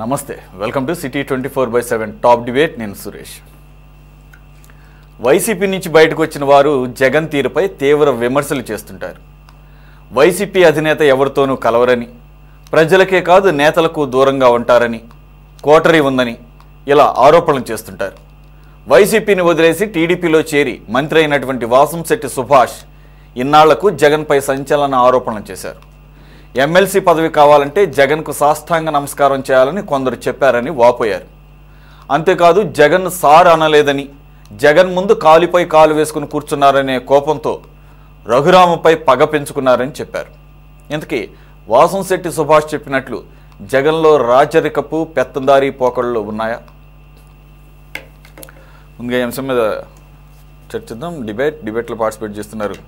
నమస్తే, welcome to city 24/7 top debate. నేను Suresh. YCP నుంచి బయటకు వచ్చిన వారు జగన్ తీరుపై తీవ్ర విమర్శలు చేస్తుంటారు. వైసీపీ అధినేత ఎవరితోనూ కలవరని, ప్రజలకే కాదు నేతలకు దూరంగా ఉంటారని, కోటరీ ఉందని ఇలా ఆరోపణలు చేస్తుంటారు. వైసీపీని వదిలేసి టీడీపీలో చేరి మంత్రి అయినటువంటి వాసంశెట్టి సుభాష్ ఇన్నాళ్లకు జగన్పై సంచలన ఆరోపణలు చేశారు. ఎమ్మెల్సీ పదవి కావాలంటే జగన్కు సాష్టాంగ నమస్కారం చేయాలని కొందరు చెప్పారని వాపోయారు. అంతేకాదు జగన్ సార్ అనలేదని, జగన్ ముందు కాలుపై కాలు వేసుకుని కూర్చున్నారనే కోపంతో రఘురామపై పగ పెంచుకున్నారని చెప్పారు. ఇంతకీ వాసంశెట్టి సుభాష్ చెప్పినట్లు జగన్లో రాజరికపు పెత్తందారీ పోకళ్ళు ఉన్నాయా? ముందుగా ఈ అంశం మీద చర్చిద్దాం. డిబేట్లో పార్టిసిపేట్ చేస్తున్నారు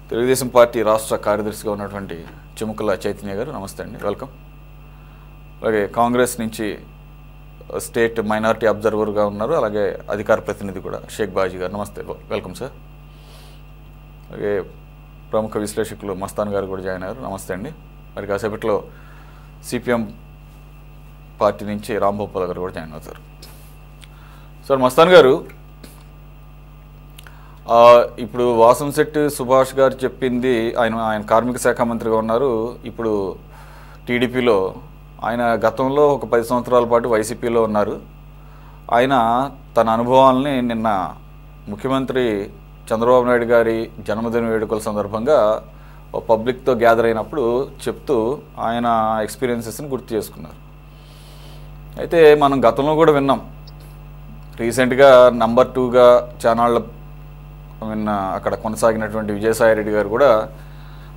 తెలుగుదేశం పార్టీ రాష్ట్ర కార్యదర్శిగా ఉన్నటువంటి చిముకుల చైతన్య గారు. నమస్తే అండి, వెల్కమ్. అలాగే కాంగ్రెస్ నుంచి స్టేట్ మైనారిటీ అబ్జర్వర్గా ఉన్నారు, అలాగే అధికార ప్రతినిధి కూడా షేక్ బాజీ గారు. నమస్తే, వెల్కమ్ సార్. అలాగే ప్రముఖ విశ్లేషకులు మస్తాన్ గారు కూడా జాయిన్ అయ్యారు. నమస్తే అండి. మరి కాసేపట్లో సిపిఎం పార్టీ నుంచి రాంభూపాల్ గారు కూడా జాయిన్ అవుతారు. సార్ మస్తాన్ గారు, ఇప్పుడు వాసంశెట్టి సుభాష్ గారు చెప్పింది, ఆయన కార్మిక శాఖ మంత్రిగా ఉన్నారు, ఇప్పుడు టీడీపీలో. ఆయన గతంలో ఒక 10 సంవత్సరాల పాటు వైసీపీలో ఉన్నారు. ఆయన తన అనుభవాలని నిన్న ముఖ్యమంత్రి చంద్రబాబు నాయుడు గారి జన్మదిన వేడుకల సందర్భంగా పబ్లిక్తో గ్యాదర్ అయినప్పుడు చెప్తూ ఆయన ఎక్స్పీరియన్సెస్ని గుర్తు చేసుకున్నారు. అయితే మనం గతంలో కూడా విన్నాం, రీసెంట్గా నంబర్ 2గా ఛానళ్ళ అక్కడ కొనసాగినటువంటి విజయసాయిరెడ్డి గారు కూడా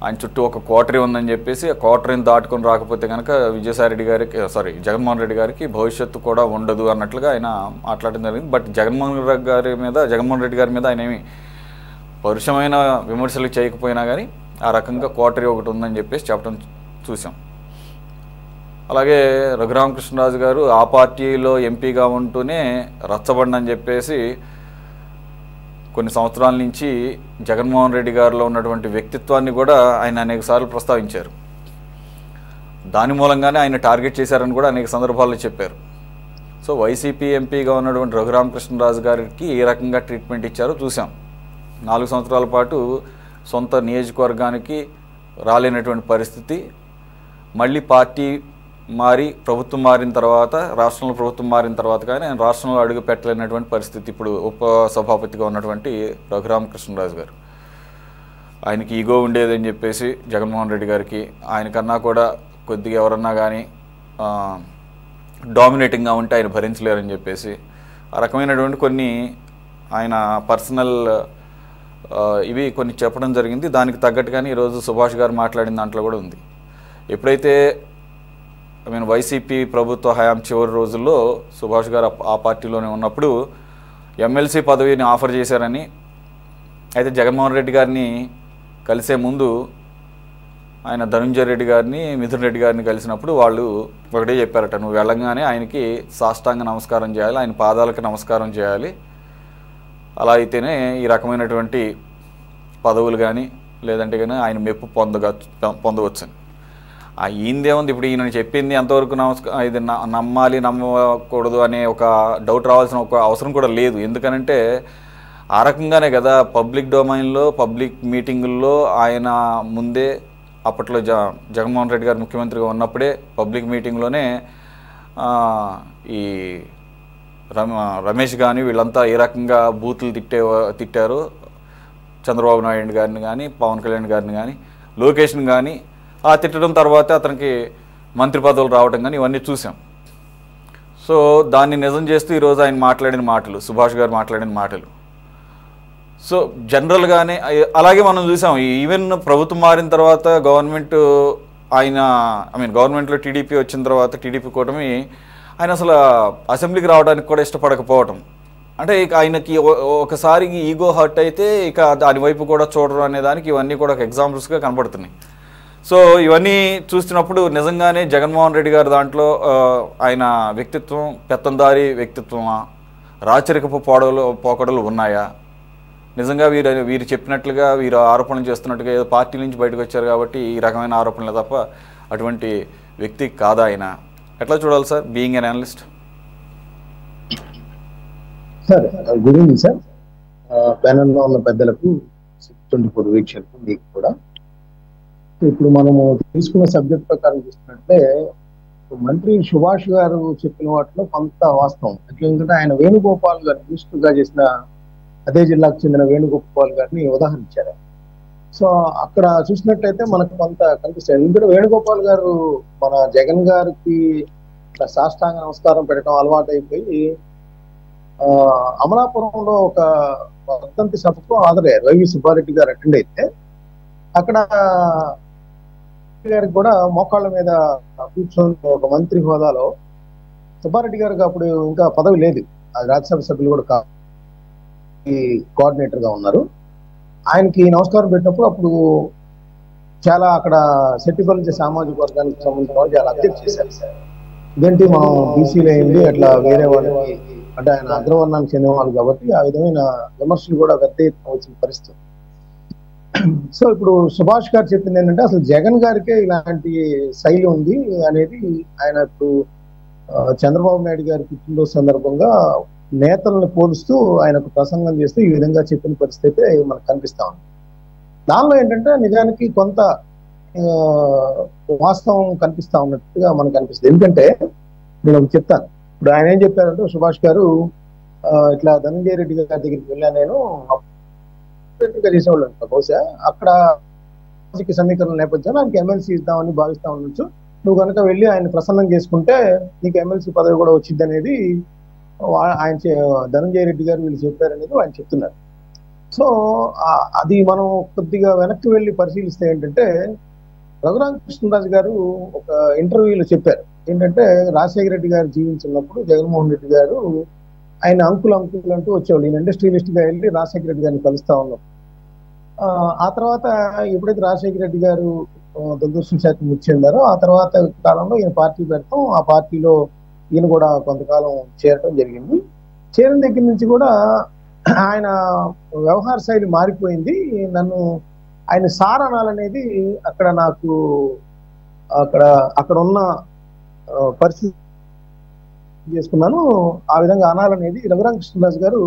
ఆయన చుట్టూ ఒక కోటరీ ఉందని చెప్పేసి ఆ కోటరీని దాటుకొని రాకపోతే కనుక జగన్మోహన్ రెడ్డి గారికి భవిష్యత్తు కూడా ఉండదు అన్నట్లుగా ఆయన మాట్లాడడం జరిగింది. బట్ జగన్మోహన్ రెడ్డి గారి మీద ఆయన ఏమి పరుషమైన విమర్శలు చేయకపోయినా కానీ ఆ రకంగా కోటరీ ఒకటి ఉందని చెప్పేసి చెప్పడం చూసాం. అలాగే రఘురామకృష్ణరాజు గారు ఆ పార్టీలో ఎంపీగా ఉంటూనే రచ్చబండని చెప్పేసి కొన్ని సంవత్సరాల నుంచి జగన్మోహన్ రెడ్డి గారిలో ఉన్నటువంటి వ్యక్తిత్వాన్ని కూడా ఆయన అనేక సార్లు ప్రస్తావించారు. దాని మూలంగానే ఆయన టార్గెట్ చేశారని కూడా అనేక సందర్భాల్లో చెప్పారు. సో వైసీపీ ఎంపీగా ఉన్నటువంటి రఘురామకృష్ణరాజు గారికి ఏ రకంగా ట్రీట్మెంట్ ఇచ్చారో చూసాం. 4 సంవత్సరాల పాటు సొంత నియోజకవర్గానికి రాలేనటువంటి పరిస్థితి, మళ్ళీ పార్టీ మారి ప్రభుత్వం మారిన తర్వాత, రాష్ట్రంలో ప్రభుత్వం మారిన తర్వాత కానీ ఆయన రాష్ట్రంలో అడుగు పెట్టలేనటువంటి పరిస్థితి. ఇప్పుడు ఉప సభాపతిగా ఉన్నటువంటి రఘురామకృష్ణరాజు గారు, ఆయనకి ఈగో ఉండేదని చెప్పేసి జగన్మోహన్ రెడ్డి గారికి, ఆయనకన్నా కూడా కొద్దిగా ఎవరన్నా కానీ డామినేటింగ్గా ఉంటే ఆయన భరించలేరని చెప్పేసి ఆ రకమైనటువంటి కొన్ని ఆయన పర్సనల్ ఇవి కొన్ని చెప్పడం జరిగింది. దానికి తగ్గట్టుగానే ఈరోజు సుభాష్ గారు మాట్లాడిన దాంట్లో కూడా ఉంది. ఎప్పుడైతే వైసీపీ ప్రభుత్వ హయాం చివరి రోజుల్లో సుభాష్ గారు ఆ పార్టీలోనే ఉన్నప్పుడు ఎమ్మెల్సీ పదవిని ఆఫర్ చేశారని, అయితే జగన్మోహన్ రెడ్డి గారిని కలిసే ముందు ఆయన ధనుంజయ రెడ్డి గారిని, మిథున్ రెడ్డి గారిని కలిసినప్పుడు వాళ్ళు ఒకటే చెప్పారట, నువ్వు వెళ్ళంగానే ఆయనకి సాష్టాంగ నమస్కారం చేయాలి, ఆయన పాదాలకు నమస్కారం చేయాలి, అలా అయితేనే ఈ రకమైనటువంటి పదవులు కానీ లేదంటే కానీ ఆయన మెప్పు పొందవచ్చని. ఈయనదేముంది, ఇప్పుడు ఈయన చెప్పింది ఎంతవరకు ఇది నమ్మాలి నమ్మకూడదు అనే ఒక డౌట్ రావాల్సిన ఒక అవసరం కూడా లేదు. ఎందుకనంటే ఆ రకంగానే కదా పబ్లిక్ డొమైన్లో పబ్లిక్ మీటింగుల్లో ఆయన ముందే అప్పట్లో జగన్మోహన్ రెడ్డి గారు ముఖ్యమంత్రిగా ఉన్నప్పుడే పబ్లిక్ మీటింగ్లోనే ఈ రమేష్ కానీ వీళ్ళంతా ఏ రకంగా బూతులు తిట్టారో చంద్రబాబు నాయుడు గారిని కానీ, పవన్ కళ్యాణ్ గారిని కానీ, లోకేష్ని కానీ, ఆ తిట్టడం తర్వాత అతనికి మంత్రి పదవులు రావడం కానీ ఇవన్నీ చూసాం. సో దాన్ని నిజం చేస్తూ ఈరోజు ఆయన మాట్లాడిన మాటలు, సుభాష్ గారు మాట్లాడిన మాటలు, సో జనరల్గానే అలాగే మనం చూసాం. ఈవెన్ ప్రభుత్వం మారిన తర్వాత గవర్నమెంట్లో టీడీపీ వచ్చిన తర్వాత టీడీపీ కూటమి ఆయన అసలు అసెంబ్లీకి రావడానికి కూడా ఇష్టపడకపోవటం, అంటే ఇక ఆయనకి ఒకసారి ఈగో హర్ట్ అయితే ఇక దాని వైపు కూడా చూడరు అనే దానికి ఇవన్నీ కూడా ఒక ఎగ్జాంపుల్స్గా కనబడుతున్నాయి. సో ఇవన్నీ చూస్తున్నప్పుడు నిజంగానే జగన్మోహన్ రెడ్డి గారి దాంట్లో ఆయన వ్యక్తిత్వం పెత్తందారీ వ్యక్తిత్వమా, రాచరికపు పోకడలు ఉన్నాయా? నిజంగా వీరు చెప్పినట్లుగా వీరు ఆరోపణలు చేస్తున్నట్టుగా ఏదో పార్టీ నుంచి బయటకు వచ్చారు కాబట్టి ఈ రకమైన ఆరోపణలు తప్ప అటువంటి వ్యక్తి కాదా ఆయన? ఎట్లా చూడాలి sir being an analyst? Sir good evening sir. ప్యానెల్లో ఉన్న పెద్దలకు 24 వీక్షకులకు మీకు కూడా. ఇప్పుడు మనము తీసుకున్న సబ్జెక్ట్ ప్రకారం చూస్తున్నట్లే మంత్రి సుభాష్ గారు చెప్పిన వాటిలో కొంత వాస్తవం. ఎందుకంటే ఆయన వేణుగోపాల్ గారు మినిస్టర్గా చేసిన అదే జిల్లాకు చెందిన వేణుగోపాల్ గారిని ఉదాహరించారు. సో అక్కడ చూసినట్లయితే మనకు కొంత కనిపిస్తుంది. ఎందుకంటే వేణుగోపాల్ గారు మన జగన్ గారికి సాష్టాంగ నమస్కారం పెట్టడం అలవాటు అయిపోయి అమలాపురంలో ఒక వర్ధంతి సభకు హాజరయ్యారు. వైవి సుబ్బారెడ్డి గారు అటెండ్ అయితే అక్కడ గారికి కూడా మోకాళ్ళ మీద కూర్చొని ఒక మంత్రి హోదాలో, సుబ్బారెడ్డి గారికి అప్పుడు ఇంకా పదవి లేదు, రాజ్యసభ సభ్యులు కూడా కోఆర్డినేటర్ గా ఉన్నారు. ఆయనకి నమస్కారం పెట్టినప్పుడు అప్పుడు చాలా అక్కడ సెట్టిపల్లి సామాజిక వర్గానికి సంబంధించిన వాళ్ళు చాలా అబ్జెక్ట్ చేశారు. ఇదేంటి మనం బీసీలో అయింది అట్లా వేరే వాళ్ళకి, అంటే ఆయన అగ్రవర్ణానికి చెందిన వాళ్ళు కాబట్టి ఆ విధమైన విమర్శలు కూడా పెద్ద ఎత్తున వచ్చిన పరిస్థితి. సో ఇప్పుడు సుభాష్ గారు చెప్పింది ఏంటంటే అసలు జగన్ గారికే ఇలాంటి శైలి ఉంది అనేది ఆయన ఇప్పుడు చంద్రబాబు నాయుడు గారి పుట్టినరోజు సందర్భంగా నేతలను పోలుస్తూ ఆయనకు ప్రసంగం చేస్తూ ఈ విధంగా చెప్పిన పరిస్థితి అయితే మనకు కనిపిస్తా ఉంది. దానిలో ఏంటంటే నిజానికి కొంత వాస్తవం కనిపిస్తా ఉన్నట్టుగా మనకు అనిపిస్తుంది. ఎందుకంటే నేను ఒకటి చెప్తాను. ఇప్పుడు ఆయన ఏం చెప్పారంటే సుభాష్ గారు ఇట్లా ధనంజయ రెడ్డి గారి దగ్గరికి వెళ్ళా, నేను చేసేవాళ్ళు బహుశా అక్కడ సమీకరణ నేపథ్యంలో ఆయనకి ఎమ్మెల్సీ ఇద్దామని భావిస్తా ఉండొచ్చు, నువ్వు కనుక వెళ్ళి ఆయన ప్రసన్నం చేసుకుంటే నీకు ఎమ్మెల్సీ పదవి కూడా వచ్చింది అనేది ఆయన ధనంజయ రెడ్డి గారు వీళ్ళు చెప్పారనేది ఆయన చెప్తున్నారు. సో అది మనం కొద్దిగా వెనక్కి వెళ్ళి పరిశీలిస్తే ఏంటంటే రఘురామకృష్ణరాజు గారు ఒక ఇంటర్వ్యూలో చెప్పారు ఏంటంటే రాజశేఖర రెడ్డి గారు జీవించినప్పుడు జగన్మోహన్ రెడ్డి గారు ఆయన అంకుల్ అంటూ వచ్చేవాళ్ళు. ఈయన ఇండస్ట్రియలిస్ట్ గా వెళ్ళి రాజశేఖర రెడ్డి గారిని కలుస్తా ఉన్నాం. ఆ తర్వాత ఎప్పుడైతే రాజశేఖర రెడ్డి గారు దురదృష్టం శాతం మృతి చెందారో ఆ తర్వాత కాలంలో ఈయన పార్టీ పెడతాం, ఆ పార్టీలో ఈయన కూడా కొంతకాలం చేరటం జరిగింది. చేరిన దగ్గర నుంచి కూడా ఆయన వ్యవహార శైలి మారిపోయింది. నన్ను ఆయన సార్ అనాలనేది అక్కడ నాకు అక్కడ ఉన్న పరిస్థితి చేసుకున్నాను, ఆ విధంగా అనాలనేది రఘురామకృష్ణరాజు గారు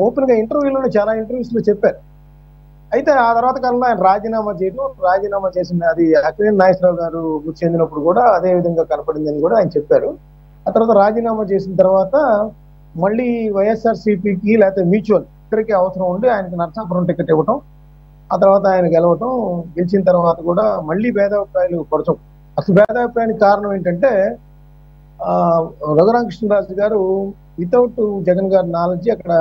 ఓపెన్ గా ఇంటర్వ్యూలోనే చాలా ఇంటర్వ్యూస్ లో చెప్పారు. అయితే ఆ తర్వాత కాలంలో ఆయన రాజీనామా చేసిన అది అక్కినేని నాగేశ్వరరావు గారు మృతి చెందినప్పుడు కూడా అదే విధంగా కనపడిందని కూడా ఆయన చెప్పారు. ఆ తర్వాత రాజీనామా చేసిన తర్వాత మళ్ళీ వైఎస్ఆర్సీపీకి లేకపోతే మ్యూచువల్ ఇద్దరికి అవసరం ఉండి ఆయనకి నరసాపురం టికెట్ ఇవ్వటం, ఆ తర్వాత ఆయన గెలిచిన తర్వాత కూడా మళ్ళీ భేదాభిప్రాయాలు పడటం. అసలు భేదాభిప్రాయానికి కారణం ఏంటంటే రఘురామకృష్ణరాజు గారు వితౌట్ జగన్ గారి నాలెడ్జ్ అక్కడ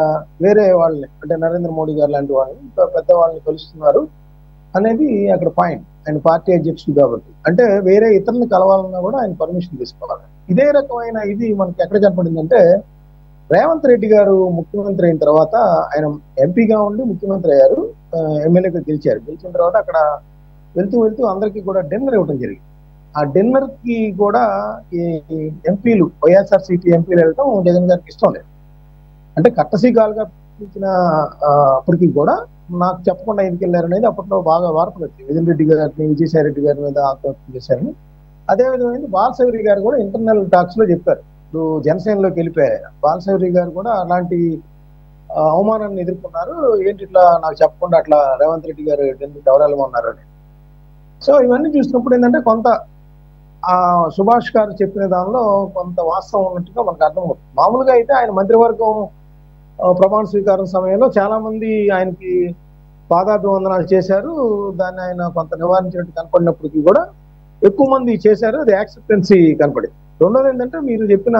వేరే వాళ్ళని అంటే నరేంద్ర మోడీ గారు లాంటి వాళ్ళని ఇంకా పెద్ద వాళ్ళని కలుస్తున్నారు అనేది అక్కడ పాయింట్. ఆయన పార్టీ అధ్యక్షుడు కాబట్టి అంటే వేరే ఇతరులను కలవాలన్నా కూడా ఆయన పర్మిషన్ తీసుకోవాలి. ఇదే రకమైన ఇది మనకి ఎక్కడ కనపడిందంటే రేవంత్ రెడ్డి గారు ముఖ్యమంత్రి అయిన తర్వాత ఆయన ఎంపీగా ఉండి ముఖ్యమంత్రి అయ్యారు, ఎమ్మెల్యేగా గెలిచారు. గెలిచిన తర్వాత అక్కడ వెళ్తూ అందరికీ కూడా డిన్నర్ ఇవ్వడం జరిగింది. ఆ డిన్నర్ కి కూడా ఈ ఎంపీలు వైఎస్ఆర్సీపీ ఎంపీలు వెళ్ళటం జగన్ గారికి ఇష్టం లేదు. అంటే కట్టసీగాలుగా పిలిచిన అప్పటికి కూడా నాకు చెప్పకుండా ఎందుకు వెళ్ళారు అనేది అప్పట్లో బాగా వార్తలు వచ్చింది. మిథున్ రెడ్డి గారిని విజయసాయి రెడ్డి గారి మీద ఆక్రోశం చేశారని. అదే విధమైన బాలశౌరి గారు కూడా ఇంటర్నల్ టాక్స్ లో చెప్పారు, ఇప్పుడు జనసేనలోకి వెళ్ళిపోయారు. బాలశౌరి గారు కూడా అలాంటి అవమానాన్ని ఎదుర్కొన్నారు, ఏంటి ఇట్లా నాకు చెప్పకుండా అట్లా రేవంత్ రెడ్డి గారు ఎవరెళ్ళమన్నారు అని. సో ఇవన్నీ చూసినప్పుడు ఏంటంటే కొంత సుభాష్ గారు చెప్పిన దానిలో కొంత వాస్తవం ఉన్నట్టుగా మనకు అర్థమవుతుంది. మామూలుగా అయితే ఆయన మంత్రివర్గం ప్రమాణ స్వీకారం సమయంలో చాలా మంది ఆయనకి పాదాభివందనాలు చేశారు, దాన్ని ఆయన కొంత నివారించినట్టు కనపడినప్పటికీ కూడా ఎక్కువ మంది చేశారు, అది యాక్సెప్టెన్సీ కనపడింది. రెండోది ఏంటంటే మీరు చెప్పిన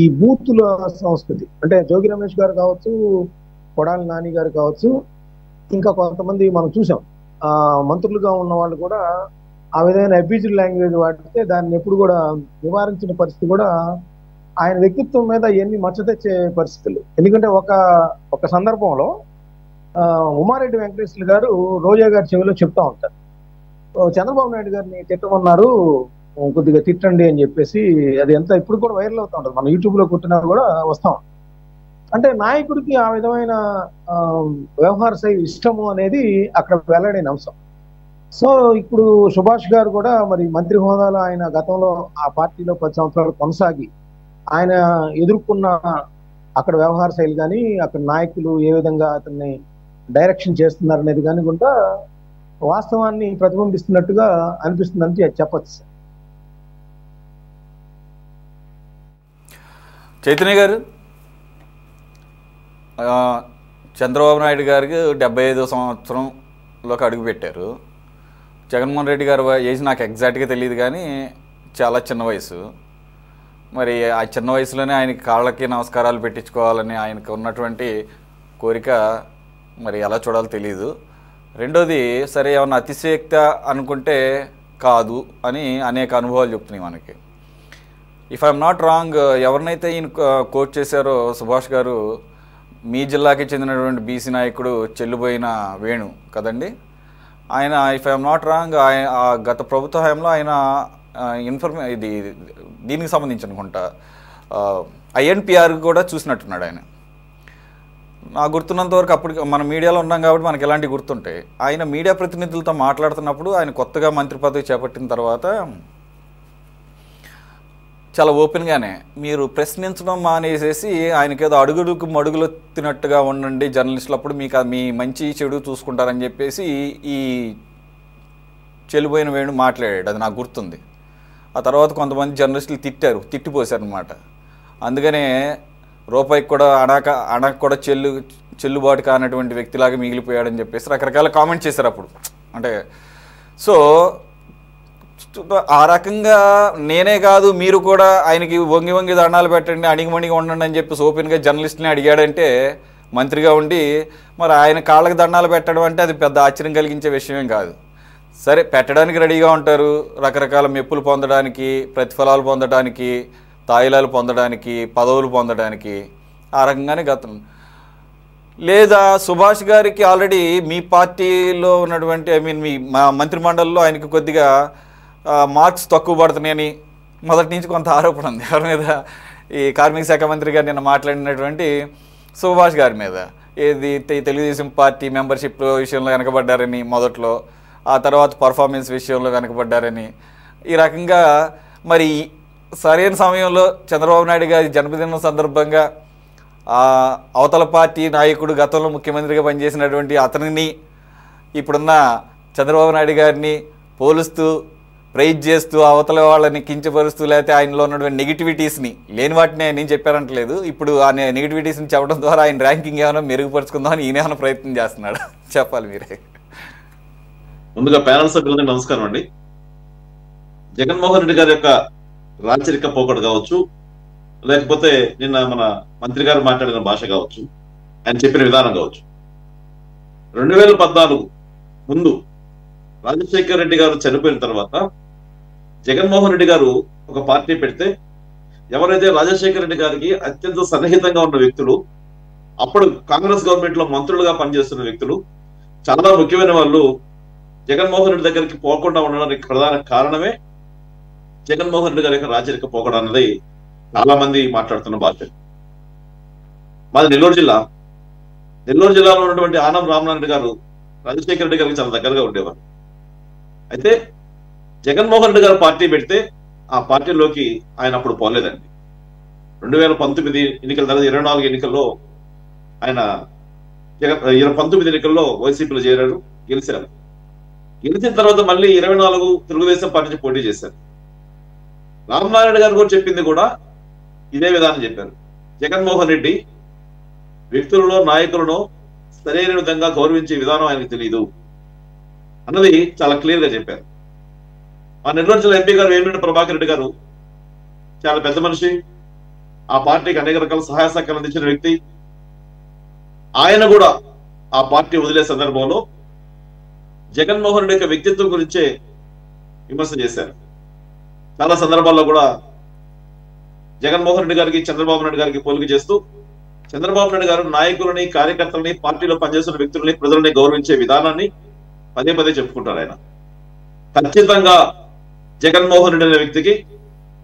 ఈ బూతుల సంస్కృతి, అంటే జోగి రమేష్ గారు కావచ్చు, కొడాలి నాని గారు కావచ్చు, ఇంకా కొంతమంది మనం చూసాం మంత్రులుగా ఉన్న వాళ్ళు కూడా ఆ విధమైన అబ్యూజ్డ్ లాంగ్వేజ్ వాడితే దాన్ని ఎప్పుడు కూడా నివారించిన పరిస్థితి కూడా ఆయన వ్యక్తిత్వం మీద ఎన్ని మచ్చ తెచ్చే పరిస్థితులు. ఎందుకంటే ఒక సందర్భంలో ఉమారెడ్డి వెంకటేశ్వర గారు రోజా గారి చెవిలో చెప్తా ఉంటారు, చంద్రబాబు నాయుడు గారిని తిట్టమన్నారు, కొద్దిగా తిట్టండి అని చెప్పేసి. అది ఎంత ఇప్పుడు కూడా వైరల్ అవుతా ఉంటుంది, మన యూట్యూబ్ లో కొట్టినా కూడా వస్తాం. అంటే నాయకుడికి ఆ విధమైన వ్యవహార శైలి ఇష్టము అనేది అక్కడ వెల్లడైన అంశం. సో ఇప్పుడు సుభాష్ గారు కూడా మరి మంత్రి హోదాలో ఆయన గతంలో ఆ పార్టీలో 10 సంవత్సరాలు కొనసాగి ఆయన ఎదుర్కొన్న అక్కడ వ్యవహార శైలి కానీ అక్కడ నాయకులు ఏ విధంగా అతన్ని డైరెక్షన్ చేస్తున్నారు అనేది కానీ కూడా వాస్తవాన్ని ప్రతిబింబిస్తున్నట్టుగా అనిపిస్తుందని చెప్పచ్చు. చైతన్య గారు, చంద్రబాబు నాయుడు గారికి 75వ సంవత్సరంలోకి అడుగుపెట్టారు. జగన్మోహన్ రెడ్డి గారు ఏజ్ నాకు ఎగ్జాక్ట్గా తెలియదు కానీ చాలా చిన్న వయసు. మరి ఆ చిన్న వయసులోనే ఆయనకి కాళ్ళకి నమస్కారాలు పెట్టించుకోవాలని ఆయనకు ఉన్నటువంటి కోరిక మరి ఎలా చూడాలో తెలియదు. రెండోది, సరే ఏమన్నా అతిశయక్త అనుకుంటే కాదు అని అనేక అనుభవాలు చెప్తున్నాయి మనకి. ఇఫ్ ఐఎమ్ నాట్ రాంగ్, ఎవరినైతే ఈయన కోట్ చేశారో సుభాష్ గారు, మీ జిల్లాకి చెందినటువంటి బీసీ నాయకుడు చెల్లుబోయిన వేణు కదండి. ఆయన ఇఫ్ ఐఎమ్ నాట్ రాంగ్ గత ప్రభుత్వ హయాంలో ఆయన దీనికి సంబంధించి అనుకుంటా ఐఎన్పిఆర్ కూడా చూసినట్టున్నాడు ఆయన. నాకు గుర్తున్నంత వరకు అప్పుడు మన మీడియాలో ఉన్నాం కాబట్టి మనకి ఎలాంటి గుర్తుంటాయి. ఆయన మీడియా ప్రతినిధులతో మాట్లాడుతున్నప్పుడు ఆయన కొత్తగా మంత్రి పదవి చేపట్టిన తర్వాత చాలా ఓపెన్గానే మీరు ప్రశ్నించడం మానేసేసి ఆయనకేదో అడుగుడుకు మడుగులొత్తినట్టుగా ఉండండి జర్నలిస్టులు, అప్పుడు మీకు మీ మంచి చెడు చూసుకుంటారని చెప్పేసి ఈ చెల్లిపోయిన వేణు మాట్లాడాడు. అది నాకు గుర్తుంది. ఆ తర్వాత కొంతమంది జర్నలిస్టులు తిట్టిపోశారనమాట. అందుకనే రూపాయికి కూడా అణకు కూడా చెల్లుబాటు కానటువంటి వ్యక్తిలాగా మిగిలిపోయాడని చెప్పేసి రకరకాల కామెంట్ చేశారు అప్పుడు. అంటే సో ఆ రకంగా నేనే కాదు మీరు కూడా ఆయనకి వంగి దండాలు పెట్టండి, అణిగిమణిగి ఉండండి అని చెప్పి ఓపెన్గా జర్నలిస్ట్ని అడిగాడంటే మంత్రిగా ఉండి, మరి ఆయన కాళ్ళకి దండాలు పెట్టడం అంటే అది పెద్ద ఆశ్చర్యం కలిగించే విషయమేం కాదు. సరే, పెట్టడానికి రెడీగా ఉంటారు, రకరకాల మెప్పులు పొందడానికి, ప్రతిఫలాలు పొందడానికి, తాయిలాలు పొందడానికి, పదవులు పొందడానికి. ఆ రకంగానే గతం. లేదా సుభాష్ గారికి ఆల్రెడీ మీ పార్టీలో ఉన్నటువంటి మీ మంత్రిమండలిలో ఆయనకి కొద్దిగా మార్క్స్ తక్కువ పడుతున్నాయని మొదటి నుంచి కొంత ఆరోపణ ఉంది. ఎవరి మీద? ఈ కార్మిక శాఖ మంత్రి గారు నిన్న మాట్లాడినటువంటి సుభాష్ గారి మీద. ఏది తెలుగుదేశం పార్టీ మెంబర్షిప్ విషయంలో వెనకబడ్డారని మొదట్లో, ఆ తర్వాత పర్ఫార్మెన్స్ విషయంలో వెనకబడ్డారని. ఈ రకంగా మరి సరైన సమయంలో చంద్రబాబు నాయుడు గారి జన్మదినం సందర్భంగా అవతల పార్టీ నాయకుడు గతంలో ముఖ్యమంత్రిగా పనిచేసినటువంటి అతనిని ఇప్పుడున్న చంద్రబాబు నాయుడు గారిని పోలుస్తూ ప్రైజ్ చేస్తూ అవతల వాళ్ళని కించపరుస్తూ, లేకపోతే ఆయనలో ఉన్నటువంటి నెగిటివిటీస్ని, లేని వాటిని నేను చెప్పారంటలేదు, ఇప్పుడు ఆ నెగిటివిటీస్ని చెప్పడం ద్వారా ఆయన ర్యాంకింగ్ ఏమైనా మెరుగుపరుచుకుందామని ఈయన ఏమైనా ప్రయత్నం చేస్తున్నాడు? చెప్పాలి మీరే. ముందుగా ప్యానల్ సభ్యులందరికీ నమస్కారం అండి. జగన్మోహన్ రెడ్డి గారి యొక్క రాచరిక పోకడ కావచ్చు, లేకపోతే నిన్న మన మంత్రి గారు మాట్లాడిన భాష కావచ్చు, ఆయన చెప్పిన విధానం కావచ్చు, 2014 ముందు రాజశేఖర్ రెడ్డి గారు చనిపోయిన తర్వాత జగన్మోహన్ రెడ్డి గారు ఒక పార్టీ పెడితే, ఎవరైతే రాజశేఖర్ రెడ్డి గారికి అత్యంత సన్నిహితంగా ఉన్న వ్యక్తులు, అప్పుడు కాంగ్రెస్ గవర్నమెంట్ లో మంత్రులుగా పనిచేస్తున్న వ్యక్తులు, చాలా ముఖ్యమైన వాళ్ళు జగన్మోహన్ రెడ్డి దగ్గరికి పోకుండా ఉండడానికి ప్రధాన కారణమే జగన్మోహన్ రెడ్డి గారి యొక్క రాజరిక పోకడ అన్నది చాలా మంది మాట్లాడుతున్న భాష. మాది నెల్లూరు జిల్లా. నెల్లూరు జిల్లాలో ఉన్నటువంటి ఆనం రామనారాయణ రెడ్డి గారు రాజశేఖర రెడ్డి గారికి చాలా దగ్గరగా ఉండేవారు. అయితే జగన్మోహన్ రెడ్డి గారు పార్టీ పెడితే ఆ పార్టీలోకి ఆయన అప్పుడు పోలేదండి. 2019 ఎన్నికల తర్వాత 24 ఎన్నికల్లో ఆయన 19 ఎన్నికల్లో వైసీపీలో చేరారు, గెలిచారు. గెలిచిన తర్వాత మళ్ళీ 24 తెలుగుదేశం పార్టీ నుంచి పోటీ చేశారు. రామనారాయణ గారు కూడా చెప్పింది కూడా ఇదే విధానం చెప్పారు. జగన్మోహన్ రెడ్డి వ్యక్తులను, నాయకులను సరైన విధంగా గౌరవించే విధానం ఆయనకు తెలియదు అన్నది చాలా క్లియర్ గా చెప్పారు. మా నెల్లూరు జిల్లా ఎంపీ గారు వేమిరెడ్డి ప్రభాకర్ రెడ్డి గారు చాలా పెద్ద మనిషి, ఆ పార్టీకి అనేక రకాల సహాయ సహకారాలు అందించిన వ్యక్తి. ఆయన కూడా ఆ పార్టీ వదిలే సందర్భంలో జగన్మోహన్ రెడ్డి యొక్క వ్యక్తిత్వం గురించే విమర్శ చేశారు. చాలా సందర్భాల్లో కూడా జగన్మోహన్ రెడ్డి గారికి చంద్రబాబు నాయుడు గారికి పోలిక చేస్తూ, చంద్రబాబు నాయుడు గారు నాయకులని, కార్యకర్తలని, పార్టీలో పనిచేస్తున్న వ్యక్తులని, ప్రజలని గౌరవించే విధానాన్ని పదే పదే చెప్పుకుంటారు. ఆయన ఖచ్చితంగా జగన్మోహన్ రెడ్డి అనే వ్యక్తికి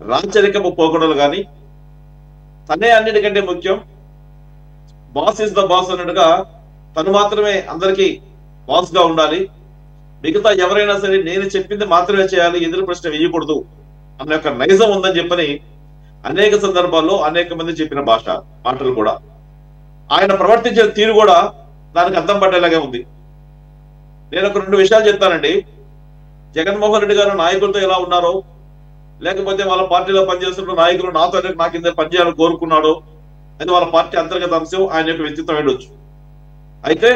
రాచరికపు పోకడలు కానీ, తనే అన్నిటికంటే ముఖ్యం, బాస్ ఇస్ ద బాస్ అన్నట్టుగా తను మాత్రమే అందరికీ బాస్ గా ఉండాలి, మిగతా ఎవరైనా సరే నేను చెప్పింది మాత్రమే చేయాలి, ఎదురు ప్రశ్న వేయకూడదు అన్న యొక్క నైజం ఉందని చెప్పని అనేక సందర్భాల్లో అనేక మంది చెప్పిన మాటలు కూడా ఆయన ప్రవర్తించిన తీరు కూడా దానికి అర్థం పడేలాగే ఉంది. నేను ఒక 2 విషయాలు చెప్తానండి. జగన్మోహన్ రెడ్డి గారు నాయకులతో ఎలా ఉన్నారో, లేకపోతే వాళ్ళ పార్టీలో పనిచేస్తున్న నాయకులు నా కింద పనిచేయాలని కోరుకున్నాడో అది వాళ్ళ పార్టీ అంతర్గత అంశం, ఆయన యొక్క వ్యక్తిత్వం ఉండొచ్చు. అయితే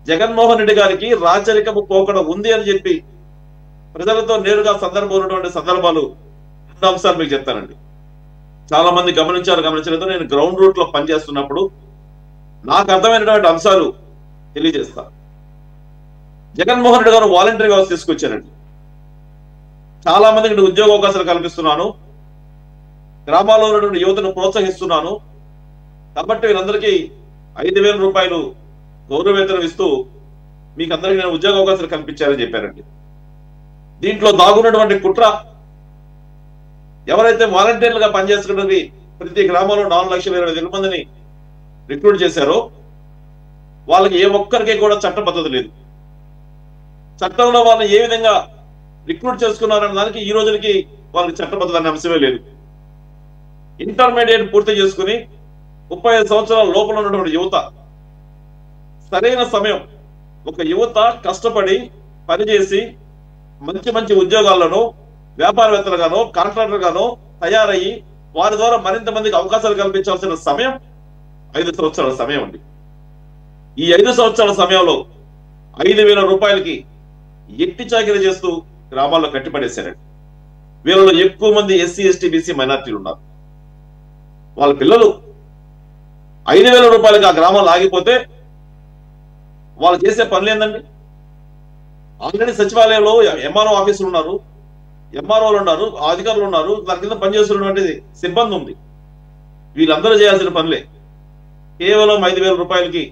జగన్మోహన్ రెడ్డి గారికి రాచరికము పోకడ ఉంది అని చెప్పి ప్రజలతో నేరుగా ఉన్నటువంటి సందర్భాలు 2 అంశాలు మీకు చెప్తానండి. చాలా మంది గమనించలేదో నేను గ్రౌండ్ రూట్ లో పనిచేస్తున్నప్పుడు నాకు అర్థమైనటువంటి అంశాలు తెలియజేస్తా. జగన్మోహన్ రెడ్డి గారు వాలంటరీ వ్యవస్థ తీసుకొచ్చారండి. చాలా మందికి ఉద్యోగ అవకాశాలు కల్పిస్తున్నాను, గ్రామాల్లో ఉన్నటువంటి యువతను ప్రోత్సహిస్తున్నాను కాబట్టి వీళ్ళందరికీ 5,000 రూపాయలు గౌరవ వేతనం ఇస్తూ మీకు అందరికీ నేను ఉద్యోగ అవకాశాలు కల్పించారని చెప్పారండి. దీంట్లో దాగున్నటువంటి కుట్ర, ఎవరైతే వాలంటీర్లుగా పనిచేస్తున్నది ప్రతి గ్రామంలో 4,20,000 మందిని రిక్రూట్ చేశారో వాళ్ళకి ఏ ఒక్కరికి కూడా చట్టబద్ధత లేదు. చట్టంలో వాళ్ళని ఏ విధంగా రిక్రూట్ చేసుకున్నారన్న దానికి ఈ రోజుకి వాళ్ళకి చట్టబద్ధత అనే అంశమే లేదు. ఇంటర్మీడియట్ పూర్తి చేసుకుని 35 సంవత్సరాల లోపల ఉన్నటువంటి యువత, సరైన సమయం, ఒక యువత కష్టపడి పనిచేసి మంచి మంచి ఉద్యోగాల్లోనో వ్యాపారవేత్తలుగానో కాంట్రాక్టర్గానో తయారయ్యి వారి ద్వారా మరింత మందికి అవకాశాలు కల్పించాల్సిన సమయం 5 సంవత్సరాల సమయం అండి. ఈ 5 సంవత్సరాల సమయంలో 5,000 రూపాయలకి ఎట్టి చాకిరీ చేస్తూ గ్రామాల్లో కట్టిపడేశారండి. వీళ్ళలో ఎక్కువ మంది ఎస్సీ, ఎస్టీ, బీసీ మైనార్టీలు ఉన్నారు. వాళ్ళ పిల్లలు 5,000 రూపాయలకి ఆ గ్రామాలు ఆగిపోతే వాళ్ళు చేసే పనులు ఏందండి? ఆల్రెడీ సచివాలయంలో ఎంఆర్ఓ ఆఫీసులు ఉన్నారు, ఎంఆర్ఓలు ఉన్నారు, అధికారులు ఉన్నారు, దాని కింద పనిచేస్తున్నటువంటి సిబ్బంది ఉంది. వీళ్ళందరూ చేయాల్సిన పనులే. కేవలం 5,000 రూపాయలకి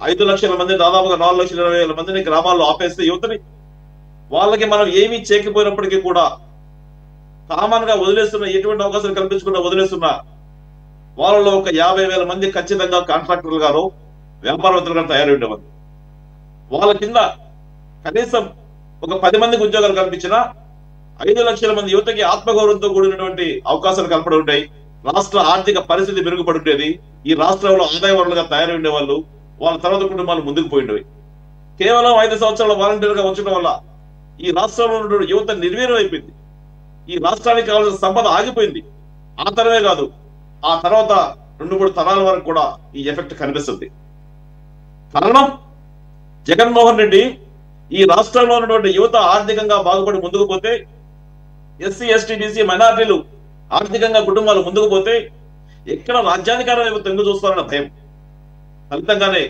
5 లక్షల మంది, దాదాపుగా 4,20,000 మందిని గ్రామాల్లో ఆపేస్తే యువతని, వాళ్ళకి మనం ఏమీ చేయకపోయినప్పటికీ కూడా కామన్ గా వదిలేస్తున్న, ఎటువంటి అవకాశాలు కల్పించకుండా వదిలేస్తున్న వాళ్ళలో ఒక 50,000 మంది ఖచ్చితంగా కాంట్రాక్టర్లు గాను వ్యాపారవేత్తలు గాను తయారై ఉండేవారు. వాళ్ళ కింద కనీసం ఒక 10 మందికి ఉద్యోగాలు కల్పించినా 5 లక్షల మంది యువతకి ఆత్మగౌరవంతో కూడినటువంటి అవకాశాలు కల్పడి ఉంటాయి. రాష్ట్ర ఆర్థిక పరిస్థితి మెరుగుపడి ఉండేది. ఈ రాష్ట్రంలో ఆదాయ వనరులుగా తయారై ఉండేవాళ్ళు, వాళ్ళ తర్వాత కుటుంబాలు ముందుకు పోయిండేవి. కేవలం 5 సంవత్సరాల వాలంటీర్గా ఉంచడం వల్ల ఈ రాష్ట్రంలో ఉన్నటువంటి యువత నిర్వీర్యం అయిపోయింది. ఈ రాష్ట్రానికి కావాల్సిన సంపద ఆగిపోయింది. ఆ తరమే కాదు, ఆ తర్వాత 2-3 తరాల వరకు కూడా ఈ ఎఫెక్ట్ కనిపిస్తుంది. కారణం, జగన్మోహన్ రెడ్డి ఈ రాష్ట్రంలో ఉన్నటువంటి యువత ఆర్థికంగా బాగుపడి ముందుకు పోతే, ఎస్సీ, ఎస్టీ, బీసీ మైనార్టీలు ఆర్థికంగా కుటుంబాలు ముందుకు పోతే ఎక్కడ రాజ్యాధికారం వైపు తెంగు చూస్తారన్న భయం ఫలితంగానే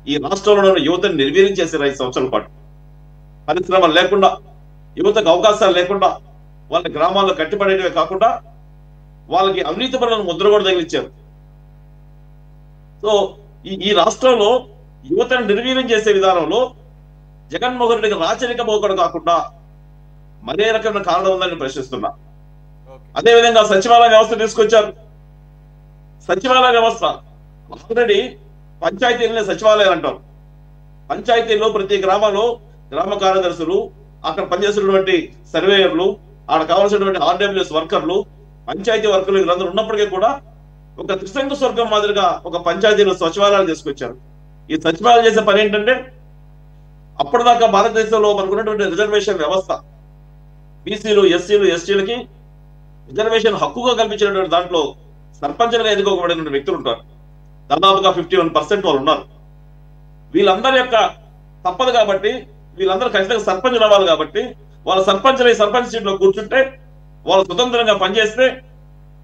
ఈ రాష్ట్రంలో ఉన్న యువతను నిర్వీర్యం చేశారు. 5 సంవత్సరాల పాటు పరిశ్రమలు లేకుండా, యువతకు అవకాశాలు లేకుండా, వాళ్ళ గ్రామాల్లో కట్టిపడేటివే కాకుండా వాళ్ళకి అవినీతి పనులను ముద్ర కూడా తగిలిచ్చారు. సో ఈ రాష్ట్రంలో యువతను నిర్వీర్యం చేసే విధానంలో జగన్మోహన్ రెడ్డికి రాచరిక పోకడ కాకుండా మరే రకమైన కారణం ఉందని ప్రశ్నిస్తున్నా. అదేవిధంగా సచివాలయ వ్యవస్థ తీసుకొచ్చారు. సచివాలయ వ్యవస్థ ఆల్రెడీ పంచాయతీలనే సచివాలయాలు అంటారు. పంచాయతీల్లో ప్రతి గ్రామంలో గ్రామ కార్యదర్శులు, అక్కడ పనిచేస్తున్నటువంటి సర్వేయర్లు, ఆడ కావాల్సినటువంటి ఆర్డబ్ల్యూఎస్ వర్కర్లు, పంచాయతీ వర్కర్లు వీళ్ళందరూ ఉన్నప్పటికీ కూడా ఒక త్రిశంకు స్వర్గం మాదిరిగా ఒక పంచాయతీలో సచివాలయాలు తీసుకొచ్చారు. ఈ సచివాలయం చేసే పని ఏంటంటే, అప్పటిదాకా భారతదేశంలో మనకున్నటువంటి రిజర్వేషన్ వ్యవస్థ, బీసీలు, ఎస్సీలు, ఎస్టీలకి రిజర్వేషన్ హక్కుగా కల్పించినటువంటి దాంట్లో సర్పంచ్లుగా ఎన్నుకోబడిన వ్యక్తులు ఉంటారు. దాదాపుగా 51% వాళ్ళు ఉన్నారు. వీళ్ళందరి యొక్క తప్పదు కాబట్టి, వీళ్ళందరూ ఖచ్చితంగా సర్పంచ్ అవ్వాలి కాబట్టి, వాళ్ళ సర్పంచ్లు ఈ సర్పంచ్ సీట్లో కూర్చుంటే, వాళ్ళు స్వతంత్రంగా పనిచేస్తే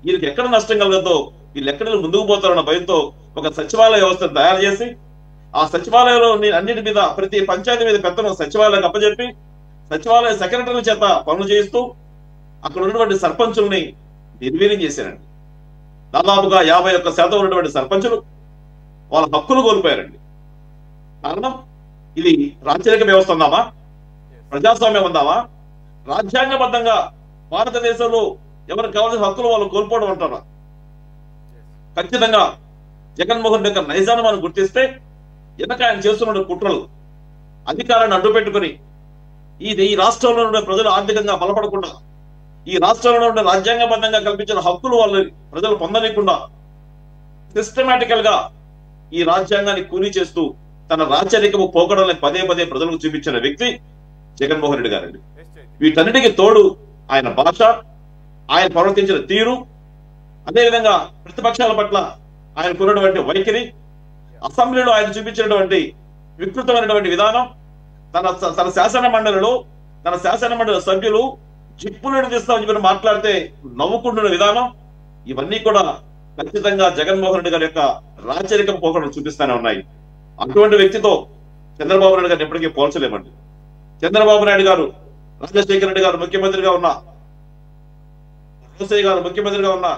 వీళ్ళకి ఎక్కడ నష్టం కలగదో, వీళ్ళు ఎక్కడ ముందుకు పోతారన్న భయంతో ఒక సచివాలయ వ్యవస్థను తయారు చేసి, ఆ సచివాలయంలో అన్నిటి మీద, ప్రతి పంచాయతీ మీద పెత్తనం సచివాలయానికి అప్పచెప్పి, సచివాలయ సెక్రటరీల చేత పనులు చేయిస్తూ అక్కడ ఉన్నటువంటి సర్పంచుల్ని నిర్వీర్యం చేశారండి. దాదాపుగా 51% ఉన్నటువంటి సర్పంచులు వాళ్ళ హక్కులు కోల్పోయారండి. కారణం, ఇది రాచరిక వ్యవస్థ ఉందామా, ప్రజాస్వామ్యం ఉందామా, రాజ్యాంగబద్ధంగా భారతదేశంలో ఎవరికి కావాల్సిన హక్కులు వాళ్ళు కోల్పోవడం అంటారా? ఖచ్చితంగా జగన్మోహన్ రెడ్డి నైజాన్ని మనం గుర్తిస్తే వెనక ఆయన చేస్తున్న కుట్రలు, అధికారాన్ని అడ్డు పెట్టుకుని ఈ రాష్ట్రంలో ఉండే ప్రజలు ఆర్థికంగా బలపడకుండా, ఈ రాష్ట్రంలో ఉండే రాజ్యాంగబద్ధంగా కల్పించిన హక్కులు వాళ్ళు ప్రజలు పొందలేకుండా సిస్టమేటికల్ గా ఈ రాజ్యాంగాన్ని కూలీ చేస్తూ తన రాచరికము పోకడల్ని పదే పదే ప్రజలకు చూపించిన వ్యక్తి జగన్మోహన్ రెడ్డి గారండి. వీటన్నిటికీ తోడు ఆయన భాష, ఆయన ప్రవర్తించిన తీరు, అదేవిధంగా ప్రతిపక్షాల పట్ల ఆయనకున్నటువంటి వైఖరి, అసెంబ్లీలో ఆయన చూపించినటువంటి వికృతమైనటువంటి విధానం, తన శాసన మండలి సభ్యులు జిప్పులను తీస్తామని చెప్పి మాట్లాడితే నవ్వుకుంటున్న విధానం, ఇవన్నీ కూడా ఖచ్చితంగా జగన్మోహన్ రెడ్డి గారి యొక్క రాచరికం పోకడలు చూపిస్తూనే ఉన్నాయి. అటువంటి వ్యక్తితో చంద్రబాబు నాయుడు గారిని ఎప్పటికీ పోల్చలేమండి. చంద్రబాబు నాయుడు గారు, రాజశేఖర రెడ్డి గారు ముఖ్యమంత్రిగా ఉన్న, రోసయ్య గారు ముఖ్యమంత్రిగా ఉన్న,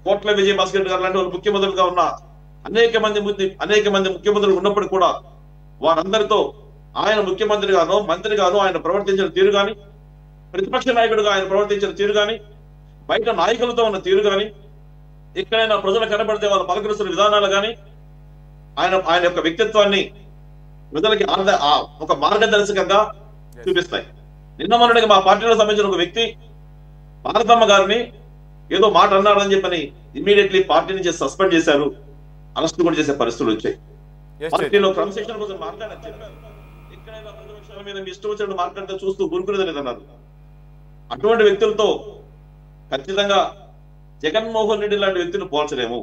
కోట్ల విజయభాస్కర్ రెడ్డి గారు లాంటి వాళ్ళు ముఖ్యమంత్రులుగా ఉన్న అనేక మంది ముఖ్యమంత్రులు ఉన్నప్పుడు కూడా వారందరితో ఆయన ముఖ్యమంత్రిగాను, మంత్రిగాను ఆయన ప్రవర్తించిన తీరు కానీ, ప్రతిపక్ష నాయకుడిగా ఆయన ప్రవర్తించిన తీరు కానీ, బయట నాయకులతో ఉన్న తీరు కానీ, ఎక్కడైనా ప్రజలు కనబడితే వాళ్ళు పలకరిస్తున్న విధానాలు కానీ ఆయన యొక్క వ్యక్తిత్వాన్ని ప్రజలకి ఒక మార్గదర్శకంగా చూపిస్తాయి. నిన్న మొన్నటిగా మా పార్టీలో సంబంధించిన ఒక వ్యక్తి భారతమ్మ గారిని ఏదో మాట అన్నారని చెప్పని ఇమ్మీడియట్లీ పార్టీ నుంచి సస్పెండ్ చేశారు, అరెస్ట్ కూడా చేసే పరిస్థితులు వచ్చాయి. పార్టీలో క్రమశిక్షణ కోసం మాట్లాడారు, చెప్పారు. ఎక్కడైనా ప్రతిపక్షాల మీద మీ ఇష్టం వచ్చినట్టు మాట్లాడితే చూస్తూ గురుకునేది లేదన్నారు. అటువంటి వ్యక్తులతో ఖచ్చితంగా జగన్మోహన్ రెడ్డి లాంటి వ్యక్తిని పోల్చలేము.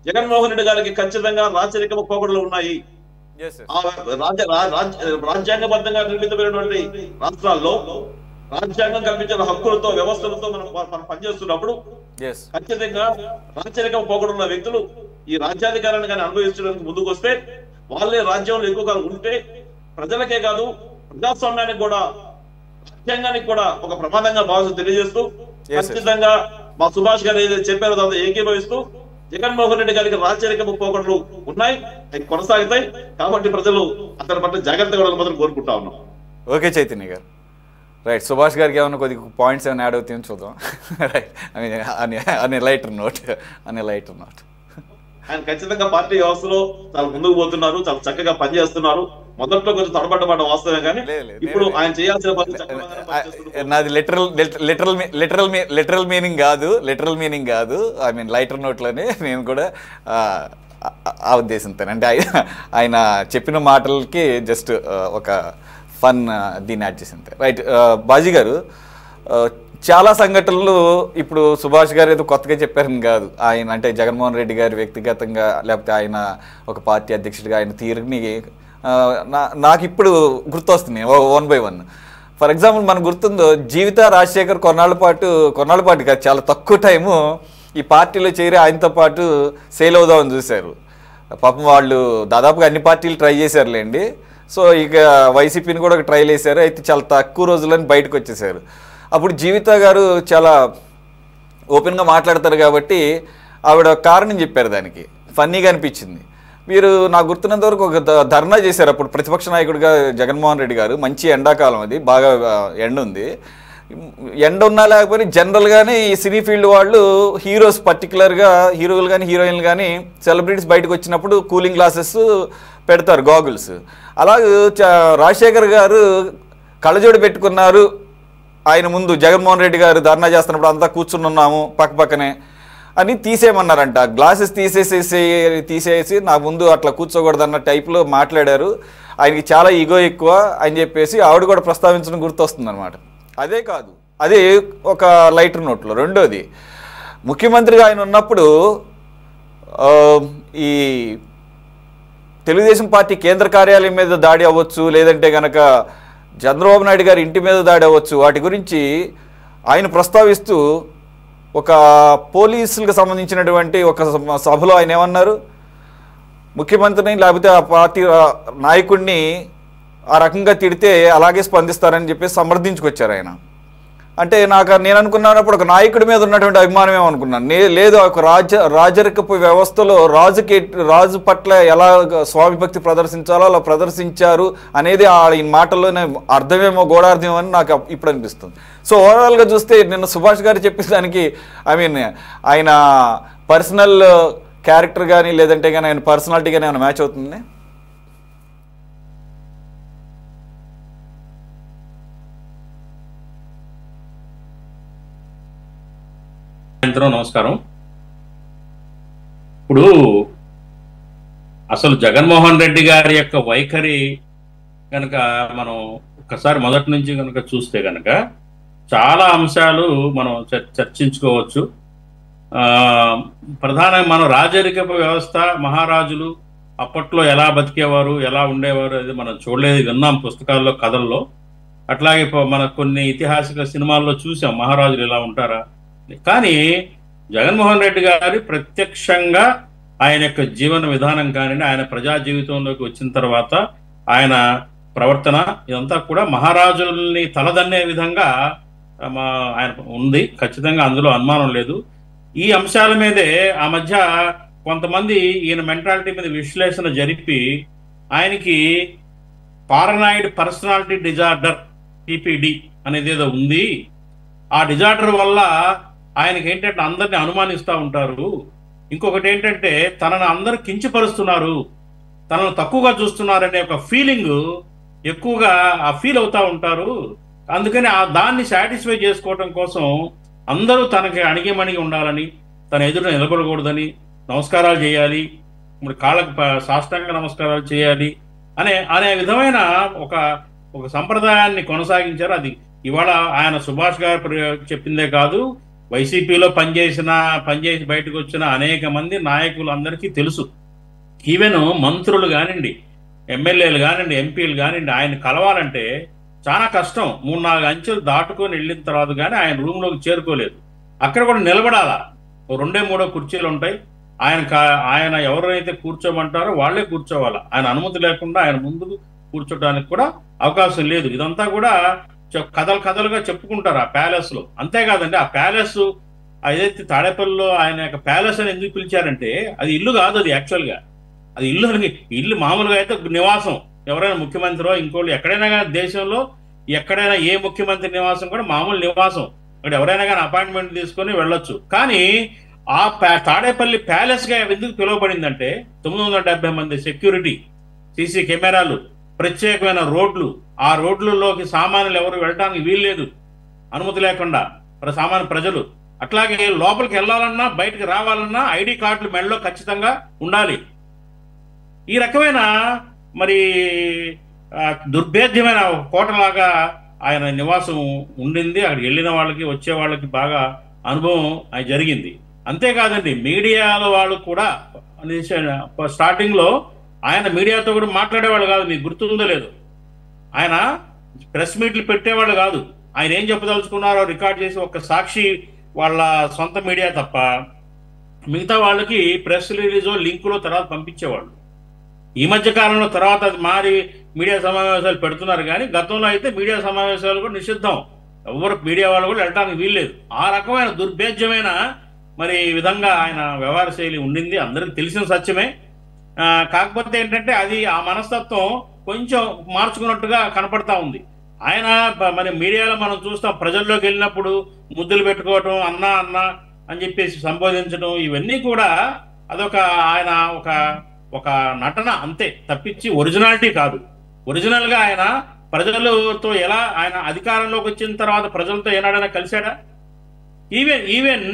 జగన్మోహన్ రెడ్డి గారికి ఖచ్చితంగా రాచరికము పోకడలు ఉన్నాయి. రాజ్యాంగబద్ధంగా నిర్మితమైనటువంటి రాష్ట్రాల్లో రాజ్యాంగం కల్పించిన హక్కులతో, వ్యవస్థలతో మనం పనిచేస్తున్నప్పుడు ఖచ్చితంగా రాచరికం పోకడున్న వ్యక్తులు ఈ రాజ్యాధికారాన్ని కానీ అనుభవించడానికి ముందుకు వస్తే, వాళ్ళే రాజ్యంలో ఎక్కువ కాలం ఉంటే ప్రజలకే కాదు ప్రజాస్వామ్యానికి కూడా, రాజ్యాంగానికి కూడా ఒక ప్రమాదంగా భావిస్తూ తెలియజేస్తూ, ఖచ్చితంగా మా సుభాష్ గారు ఏదైతే చెప్పారో దాంతో ఏకీభవిస్తూ జగన్మోహన్ రెడ్డి గారికి రాచరికము పోకడలు ఉన్నాయి, అవి కొనసాగుతాయి. కాబట్టి ప్రజలు అతని పట్ల జాగ్రత్తగా ఉండాలని కోరుకుంటా ఉన్నాం. ఓకే చైతన్య గారు, రైట్. సుభాష్ గారికి ఏమైనా కొద్ది పాయింట్స్ ఏమైనా యాడ్ అవుతాయని చూద్దాం. రైట్, అనే లైటర్ నోట్. ఆయన ఖచ్చితంగా పార్టీ వ్యవస్థలో చాలా ముందుకు పోతున్నారు, చాలా చక్కగా పనిచేస్తున్నారు. మొదట్లో కొంచెం తడబడ్డ వాస్తవమే, కానీ ఇప్పుడు ఆయన చేయాల్సిన నాది లిటరల్ మీనింగ్ కాదు, ఐ మీన్ లైటర్ నోట్లోనే నేను కూడా ఆ ఉద్దేశంతో, అంటే ఆయన చెప్పిన మాటలకి జస్ట్ ఒక ఫన్ దీన్ని యాడ్ చేసింది. రైట్, బాజీ గారు, చాలా సంఘటనలు ఇప్పుడు సుభాష్ గారు ఏదో కొత్తగా చెప్పారని కాదు, ఆయన అంటే జగన్మోహన్ రెడ్డి గారి వ్యక్తిగతంగా లేకపోతే ఆయన ఒక పార్టీ అధ్యక్షుడిగా ఆయన తీరుని నాకు ఇప్పుడు గుర్తొస్తున్నాయి one by one. For example మనకు గుర్తుందో జీవిత రాజశేఖర్ కొన్నాళ్ళ పాటు కాదు, చాలా తక్కువ టైము ఈ పార్టీలో చేరి ఆయనతో పాటు సేల్ అవుదామని చూశారు. పాపం వాళ్ళు దాదాపుగా అన్ని పార్టీలు ట్రై చేశారులేండి. సో ఇక వైసీపీని కూడా ఒక ట్రైల్ వేశారు. అయితే చాలా తక్కువ రోజులని బయటకు వచ్చేసారు. అప్పుడు జీవిత గారు చాలా ఓపెన్గా మాట్లాడతారు కాబట్టి ఆవిడ కారణం చెప్పారు, దానికి ఫన్నీగా అనిపించింది. మీరు నాకు గుర్తున్నంత వరకు ఒక ధర్నా చేశారు అప్పుడు ప్రతిపక్ష నాయకుడిగా జగన్మోహన్ రెడ్డి గారు. మంచి ఎండాకాలం, అది బాగా ఎండ ఉంది. ఎండ ఉన్నా లేకపోతే జనరల్గానే ఈ సినీ ఫీల్డ్ వాళ్ళు హీరోస్, పర్టికులర్గా హీరోలు కానీ హీరోయిన్లు కానీ సెలబ్రిటీస్ బయటకు వచ్చినప్పుడు కూలింగ్ గ్లాసెస్ పెడతారు, గాగుల్స్. అలాగే రాజశేఖర్ గారు కళ్ళజోడు పెట్టుకున్నారు. ఆయన ముందు జగన్మోహన్ రెడ్డి గారు ధర్నా చేస్తున్నప్పుడు అంతా కూర్చుని ఉన్నాము పక్కనే అని తీసేయమన్నారంట. గ్లాసెస్ తీసేసి నా ముందు అట్లా కూర్చోకూడదన్న టైప్లో మాట్లాడారు. ఆయనకి చాలా ఈగో ఎక్కువ అని చెప్పేసి ఆవిడ కూడా ప్రస్తావించడం గుర్తొస్తుంది అనమాట. అదే కాదు, అదే ఒక లైటర్ నోట్లో. రెండోది, ముఖ్యమంత్రిగా ఆయన ఉన్నప్పుడు ఈ తెలుగుదేశం పార్టీ కేంద్ర కార్యాలయం మీద దాడి అవ్వచ్చు, లేదంటే కనుక చంద్రబాబు నాయుడు గారి ఇంటి మీద దాడి అవ్వచ్చు, వాటి గురించి ఆయన ప్రస్తావిస్తూ ఒక పోలీసులకు సంబంధించినటువంటి ఒక సభలో ఆయన ఏమన్నారు, ముఖ్యమంత్రిని లేకపోతే ఆ పార్టీ నాయకుడిని ఆ రకంగా తిడితే అలాగే స్పందిస్తారని చెప్పేసి సమర్థించుకొచ్చారు ఆయన. అంటే నేను అనుకున్నప్పుడు ఒక నాయకుడి మీద ఉన్నటువంటి అభిమానం ఏమనుకున్నాను, లేదు ఒక రాజరికపు వ్యవస్థలో రాజు పట్ల ఎలా స్వామి భక్తి ప్రదర్శించాలో అలా ప్రదర్శించారు అనేది ఈ మాటల్లోనే అర్థమేమో, గూఢార్థమేమో అని నాకు ఇప్పుడు అనిపిస్తుంది. సో ఓవరాల్గా చూస్తే నిన్న సుభాష్ గారు చెప్పిన దానికి ఆయన పర్సనల్ క్యారెక్టర్ కానీ లేదంటే కానీ ఆయన పర్సనాలిటీ కానీ ఏమైనా మ్యాచ్ అవుతుంది? సాయంత్రం నమస్కారం. ఇప్పుడు అసలు జగన్మోహన్ రెడ్డి గారి యొక్క వైఖరి కనుక మనం ఒక్కసారి మొదటి నుంచి కనుక చూస్తే కనుక చాలా అంశాలు మనం చర్చించుకోవచ్చు. ప్రధానంగా మనం రాజరికపు వ్యవస్థ, మహారాజులు అప్పట్లో ఎలా బతికేవారు, ఎలా ఉండేవారు అది మనం చూడలేదు, విన్నాం పుస్తకాల్లో, కథల్లో. అట్లాగే మన కొన్ని ఐతిహాసిక సినిమాల్లో చూసాం మహారాజులు ఎలా ఉంటారా. కానీ జగన్మోహన్ రెడ్డి గారి ప్రత్యక్షంగా ఆయన యొక్క జీవన విధానం కానివ్వండి, ఆయన ప్రజా జీవితంలోకి వచ్చిన తర్వాత ఆయన ప్రవర్తన ఇదంతా కూడా మహారాజుల్ని తలదన్నే విధంగా ఆయన ఉంది. ఖచ్చితంగా అందులో అనుమానం లేదు. ఈ అంశాల మీదే ఆ మధ్య కొంతమంది ఈయన మెంటాలిటీ మీద విశ్లేషణ జరిపి ఆయనకి పారనాయిడ్ పర్సనాలిటీ డిజార్డర్ PPD అనేది ఏదో ఉంది. ఆ డిజార్డర్ వల్ల ఆయనకి ఏంటంటే అందరిని అనుమానిస్తూ ఉంటారు. ఇంకొకటి ఏంటంటే తనను అందరు కించపరుస్తున్నారు, తనను తక్కువగా చూస్తున్నారనే ఒక ఫీలింగ్ ఎక్కువగా ఫీల్ అవుతూ ఉంటారు. అందుకని దాన్ని సాటిస్ఫై చేసుకోవడం కోసం అందరూ తనకి అణిగిమణిగి ఉండాలని, తన ఎదురు నిలబడకూడదని, నమస్కారాలు చేయాలి, ఇప్పుడు కాళ్ళకు సాష్టాంగ నమస్కారాలు చేయాలి అనే విధమైన ఒక సంప్రదాయాన్ని కొనసాగించారు. అది ఇవాళ ఆయన సుభాష్ గారు చెప్పిందే కాదు, వైసీపీలో పనిచేసి బయటకు వచ్చిన అనేక మంది నాయకులు అందరికీ తెలుసు. ఈవెన్ మంత్రులు కానివ్వండి, ఎమ్మెల్యేలు కానివ్వండి, ఎంపీలు కానివ్వండి, ఆయన కలవాలంటే చాలా కష్టం. 3-4 అంచెలు దాటుకొని వెళ్ళిన తర్వాత కానీ ఆయన రూమ్లోకి చేరుకోలేదు. అక్కడ కూడా నిలబడాలా, 2-3 కుర్చీలు ఉంటాయి. ఆయన ఎవరైతే కూర్చోమంటారో వాళ్ళే కూర్చోవాలా. ఆయన అనుమతి లేకుండా ఆయన ముందుకు కూర్చోడానికి కూడా అవకాశం లేదు. ఇదంతా కూడా కథలుగా చెప్పుకుంటారు ఆ ప్యాలెస్ లో. అంతేకాదండి, ఆ ప్యాలెస్ ఏదైతే తాడేపల్లిలో ఆయన యొక్క ప్యాలెస్ అని ఎందుకు పిలిచారంటే అది ఇల్లు కాదు, అది యాక్చువల్గా అది ఇల్లు మామూలుగా అయితే నివాసం. ఎవరైనా ముఖ్యమంత్రో ఇంకోళ్ళు ఎక్కడైనా కానీ దేశంలో ఎక్కడైనా ఏ ముఖ్యమంత్రి నివాసం కూడా మామూలు నివాసం, అక్కడ ఎవరైనా కానీ అపాయింట్మెంట్ తీసుకొని వెళ్ళొచ్చు. కానీ ఆ తాడేపల్లి ప్యాలెస్ గా ఎందుకు పిలువబడిందంటే 970 మంది సెక్యూరిటీ, CC కెమెరాలు, ప్రత్యేకమైన రోడ్లు, ఆ రోడ్లలోకి సామాన్యులు ఎవరు వెళ్ళడానికి వీల్లేదు అనుమతి లేకుండా, సామాన్య ప్రజలు. అట్లాగే లోపలికి వెళ్ళాలన్నా బయటకు రావాలన్నా ID కార్డులు మెడలో ఖచ్చితంగా ఉండాలి. ఈ రకమైన మరి దుర్భేద్యమైన కోటలాగా ఆయన నివాసం ఉండింది. అక్కడికి వెళ్ళిన వాళ్ళకి వచ్చే వాళ్ళకి బాగా అనుభవం జరిగింది. అంతేకాదండి, మీడియాలో వాళ్ళు కూడా స్టార్టింగ్ లో ఆయన మీడియాతో కూడా మాట్లాడేవాళ్ళు కాదు. మీకు గుర్తుందో లేదు, ఆయన ప్రెస్ మీట్లు పెట్టేవాళ్ళు కాదు. ఆయన ఏం చెప్పదలుచుకున్నారో రికార్డ్ చేసి ఒక సాక్షి వాళ్ళ సొంత మీడియా తప్ప మిగతా వాళ్ళకి ప్రెస్ రిలీజో లింకులో తర్వాత పంపించేవాళ్ళు. ఈ మధ్య కాలంలో తర్వాత అది మారి మీడియా సమావేశాలు పెడుతున్నారు. కానీ గతంలో అయితే మీడియా సమావేశాలు కూడా నిషిద్ధం, ఎవరు మీడియా వాళ్ళు కూడా వెళ్ళడానికి వీల్లేదు. ఆ రకమైన దుర్భేద్యమైన మరి విధంగా ఆయన వ్యవహార శైలి ఉండింది, అందరికి తెలిసిన సత్యమే. కాకపోతే ఏంటంటే అది ఆ మనస్తత్వం కొంచెం మార్చుకున్నట్టుగా కనపడతా ఉంది. ఆయన మరి మీడియాలో మనం చూస్తాం, ప్రజల్లోకి వెళ్ళినప్పుడు ముద్దులు పెట్టుకోవటం, అన్నా అని చెప్పేసి సంబోధించడం, ఇవన్నీ కూడా అదొక ఆయన ఒక నటన అంతే తప్పించి ఒరిజినాలిటీ కాదు. ఒరిజినల్ గా ఆయన ప్రజలతో ఎలా, ఆయన అధికారంలోకి వచ్చిన తర్వాత ప్రజలతో ఏనాడైనా కలిశాడా? ఈవెన్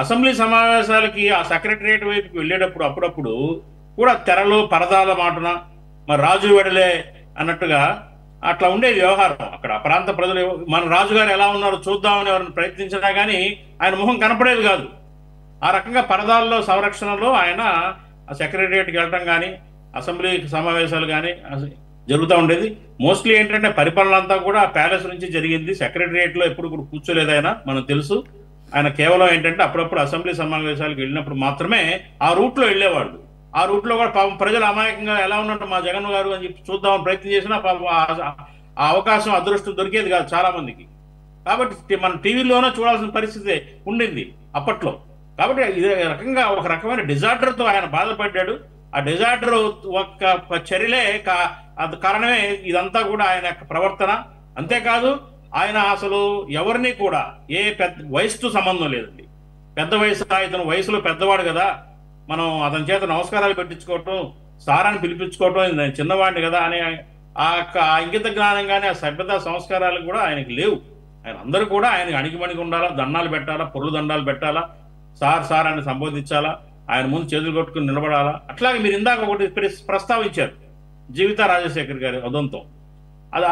అసెంబ్లీ సమావేశాలకి ఆ సెక్రటరియట్ వైపుకి వెళ్ళేటప్పుడు అప్పుడప్పుడు కూడా తెరలు పరదాల మాటన మరి రాజు వెడలే అన్నట్టుగా అట్లా ఉండేది వ్యవహారం. అక్కడ ప్రాంత ప్రజలు మన రాజుగారు ఎలా ఉన్నారో చూద్దామని ఎవరిని ప్రయత్నించినా కానీ ఆయన ముఖం కనపడేది కాదు. ఆ రకంగా పరదాల్లో సంరక్షణలో ఆయన ఆ సెక్రటరియట్కి వెళ్ళటం కానీ అసెంబ్లీ సమావేశాలు కానీ జరుగుతూ ఉండేది. మోస్ట్లీ ఏంటంటే పరిపాలన అంతా కూడా ప్యాలెస్ నుంచి జరిగింది, సెక్రటరియట్లో ఎప్పుడు కూడా కూర్చోలేదు ఆయన, మనకు తెలుసు. ఆయన కేవలం ఏంటంటే అప్పుడప్పుడు అసెంబ్లీ సమావేశాలకు వెళ్ళినప్పుడు మాత్రమే ఆ రూట్లో వెళ్ళేవాళ్ళు. ఆ రూట్లో కూడా పాపం ప్రజలు అమాయకంగా ఎలా ఉన్నట్టు మా జగన్ గారు అని చెప్పి చూద్దామని ప్రయత్నం చేసినా పాపం ఆ అవకాశం అదృష్టం దొరికేది కాదు చాలా మందికి. కాబట్టి మన టీవీలోనే చూడాల్సిన పరిస్థితి ఉండింది అప్పట్లో. కాబట్టి ఇదే రకంగా ఒక రకమైన డిజార్డర్తో ఆయన బాధపడ్డాడు. ఆ డిజార్డర్ ఒక చర్యలే కారణమే ఇదంతా కూడా ఆయన యొక్క ప్రవర్తన. అంతేకాదు ఆయన అసలు ఎవరిని కూడా ఏ పెద్ద వయసుతో సంబంధం లేదండి. పెద్ద వయసు, ఇతను వయసులో పెద్దవాడు కదా, మనం అతని చేత నమస్కారాలు పెట్టించుకోవటం, సారాన్ని పిలిపించుకోవటం, నేను చిన్నవాడిని కదా అనే ఆ ఇంగిత జ్ఞానం కానీ ఆ సభ్యత సంస్కారాలు కూడా ఆయనకి లేవు. ఆయన అందరూ కూడా ఆయనకి అణిగిమణిగి ఉండాలా, దండాలు పెట్టాలా, పొర్లు దండాలు పెట్టాలా, సార్ సార్ అని సంబోధించాలా, ఆయన ముందు చేతులు కొట్టుకుని నిలబడాలా. అట్లాగే మీరు ఇందాక ఒకటి ఇక్కడ ప్రస్తావించారు, జీవిత రాజశేఖర్ గారి ఉదంతం. అది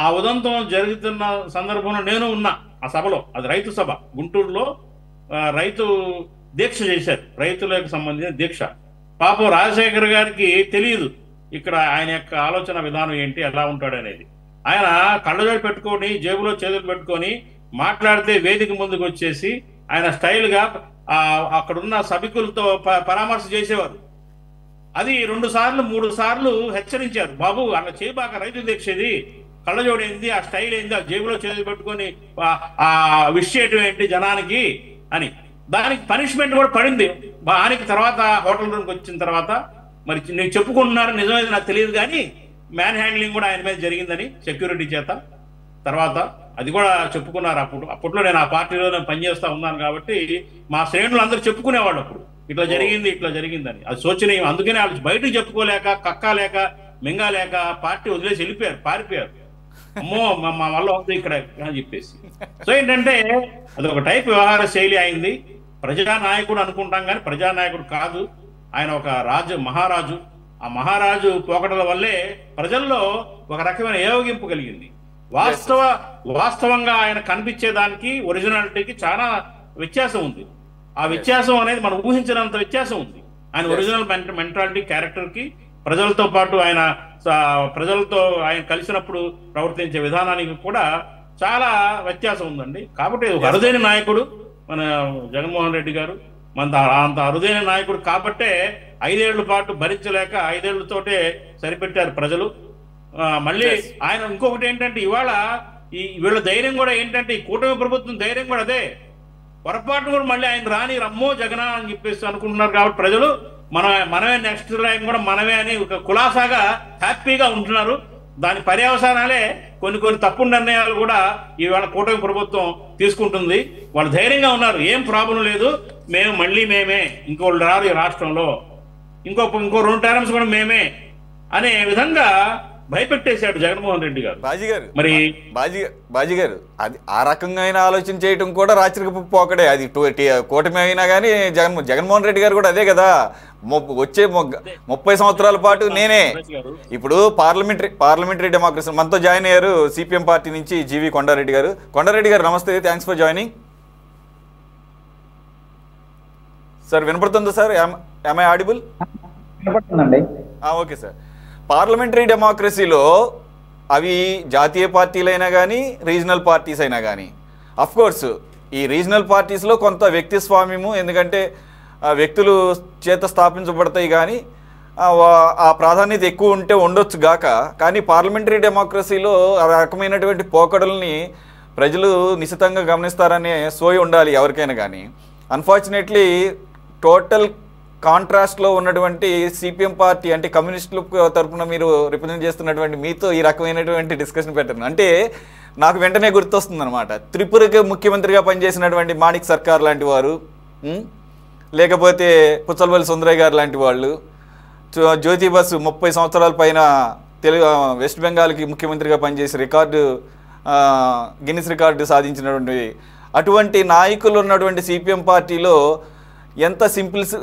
ఆ ఉదంతం జరుగుతున్న సందర్భంలో నేను ఉన్నా ఆ సభలో. అది రైతు సభ, గుంటూరులో రైతు దీక్ష చేశారు, రైతులకు సంబంధించిన దీక్ష. పాపం రాజశేఖర్ గారికి తెలియదు ఇక్కడ ఆయన యొక్క ఆలోచన విధానం ఏంటి, ఎలా ఉంటాడు అనేది. ఆయన కళ్ళజోడు పెట్టుకొని జేబులో చేతులు పెట్టుకొని మాట్లాడితే వేదిక ముందుకు వచ్చేసి ఆయన స్టైల్గా అక్కడున్న సభికులతో పరామర్శ చేసేవారు. అది 2 సార్లు 3 సార్లు హెచ్చరించారు, బాబు అలా చేయబాక, రైతు దీక్ష ఇది, కళ్ళజోడు ఏంది, ఆ స్టైల్ ఏంది, ఆ జేబులో చేతులు పెట్టుకొని ఆ విషయం ఏంటి జనానికి అని. దానికి పనిష్మెంట్ కూడా పడింది. ఆయనకి తర్వాత హోటల్ రూమ్కి వచ్చిన తర్వాత మరి నేను చెప్పుకుంటున్నారు, నిజమైతే నాకు తెలియదు కానీ మ్యాన్ హ్యాండ్లింగ్ కూడా ఆయన మీద జరిగిందని సెక్యూరిటీ చేత. తర్వాత అది కూడా చెప్పుకున్నారు. అప్పట్లో నేను ఆ పార్టీలో నేను పనిచేస్తా ఉన్నాను కాబట్టి మా శ్రేణులు అందరూ చెప్పుకునేవాళ్ళు అప్పుడు, ఇట్లా జరిగింది ఇట్లా జరిగిందని. అది శోచనీయం. అందుకనే వాళ్ళు బయటకు చెప్పుకోలేక, కక్కలేక, మింగాలేక పార్టీ వదిలేసి వెళ్ళిపోయారు, పారిపోయారు. అమ్మో మా వల్ల అవుతుంది ఇక్కడ అని చెప్పేసి. సో ఏంటంటే అది ఒక టైప్ వ్యవహార శైలి అయింది. ప్రజానాయకుడు అనుకుంటాం కానీ ప్రజానాయకుడు కాదు, ఆయన ఒక మహారాజు. ఆ మహారాజు పోకడల వల్లే ప్రజల్లో ఒక రకమైన ఏవగింపు కలిగింది. వాస్తవంగా ఆయన కనిపించేదానికి ఒరిజినాలిటీకి చాలా వ్యత్యాసం ఉంది. ఆ వ్యత్యాసం అనేది మనం ఊహించినంత వ్యత్యాసం ఉంది. ఆయన ఒరిజినల్ మెంటాలిటీ, క్యారెక్టర్కి, ప్రజలతో పాటు ప్రజలతో ఆయన కలిసినప్పుడు ప్రవర్తించే విధానానికి కూడా చాలా వ్యత్యాసం ఉందండి. కాబట్టి ఒక అరుదైన నాయకుడు మన జగన్మోహన్ రెడ్డి గారు. అంత అరుదైన నాయకుడు కాబట్టే 5 ఏళ్ల పాటు భరించలేక 5 ఏళ్లతోటే సరిపెట్టారు ప్రజలు. మళ్ళీ ఆయన ఇంకొకటి ఏంటంటే ఇవాళ వీళ్ళ ధైర్యం కూడా ఏంటంటే, ఈ కూటమి ప్రభుత్వం ధైర్యం కూడా అదే. పొరపాటు కూడా మళ్ళీ ఆయన రాని రమ్మో జగనా అని చెప్పేసి అనుకుంటున్నారు కాబట్టి ప్రజలు మనమే నెక్స్ట్ టైం కూడా మనమే అని ఒక కులాసాగా హ్యాపీగా ఉంటున్నారు. దాని పర్యవసానాలే కొన్ని తప్పుడు నిర్ణయాలు కూడా ఇవాళ కూటమి ప్రభుత్వం తీసుకుంటుంది. వాళ్ళు ధైర్యంగా ఉన్నారు, ఏం ప్రాబ్లం లేదు, మేమే, ఇంకోళ్ళు రారు ఈ రాష్ట్రంలో, ఇంకో 2 టర్మ్స్ కూడా మేమే అనే విధంగా భయపెట్టేశాడు జగన్మోహన్ రెడ్డి గారు. బాజీ గారు అది ఆ రకంగా ఆలోచన చేయటం కూడా రాచరికపు పోకడే. అది కూటమి అయినా కానీ జగన్మోహన్ రెడ్డి గారు కూడా అదే కదా. వచ్చే 30 సంవత్సరాల పాటు నేనే. ఇప్పుడు పార్లమెంటరీ డెమోక్రసీ మనతో జాయిన్ అయ్యారు సిపిఎం పార్టీ నుంచి జీవి కొండారెడ్డి గారు. కొండారెడ్డి గారు నమస్తే, థ్యాంక్స్ ఫర్ జాయినింగ్. సార్ వినపడుతుందా sir? am I audible? Okay sir. Parliamentary డెమోక్రసీలో అవి జాతీయ పార్టీలైనా కానీ రీజనల్ పార్టీస్ అయినా కానీ, అఫ్కోర్స్ ఈ రీజనల్ పార్టీస్లో కొంత వ్యక్తి స్వామ్యము, ఎందుకంటే వ్యక్తులు చేత స్థాపించబడతాయి కానీ ఆ ప్రాధాన్యత ఎక్కువ ఉంటే ఉండొచ్చు గాక. కానీ పార్లమెంటరీ డెమోక్రసీలో ఆ రకమైనటువంటి పోకడల్ని ప్రజలు నిశితంగా గమనిస్తారనే సోయి ఉండాలి ఎవరికైనా కానీ. అన్ఫార్చునేట్లీ టోటల్ కాంట్రాస్ట్లో ఉన్నటువంటి సిపిఎం పార్టీ అంటే కమ్యూనిస్టుల తరఫున మీరు రిప్రజెంట్ చేస్తున్నటువంటి మీతో ఈ రకమైనటువంటి డిస్కషన్ పెట్టాను అంటే నాకు వెంటనే గుర్తొస్తుంది అనమాట. త్రిపురకి ముఖ్యమంత్రిగా పనిచేసినటువంటి మాణిక్ సర్కార్ లాంటి వారు, లేకపోతే పుచ్చలపల్లి సుందరయ్య గారు లాంటి వాళ్ళు, జ్యోతి బసు 30 సంవత్సరాల పైన వెస్ట్ బెంగాల్కి ముఖ్యమంత్రిగా పనిచేసి గిన్నిస్ రికార్డు సాధించినటువంటి అటువంటి నాయకులు ఉన్నటువంటి సిపిఎం పార్టీలో ఎంత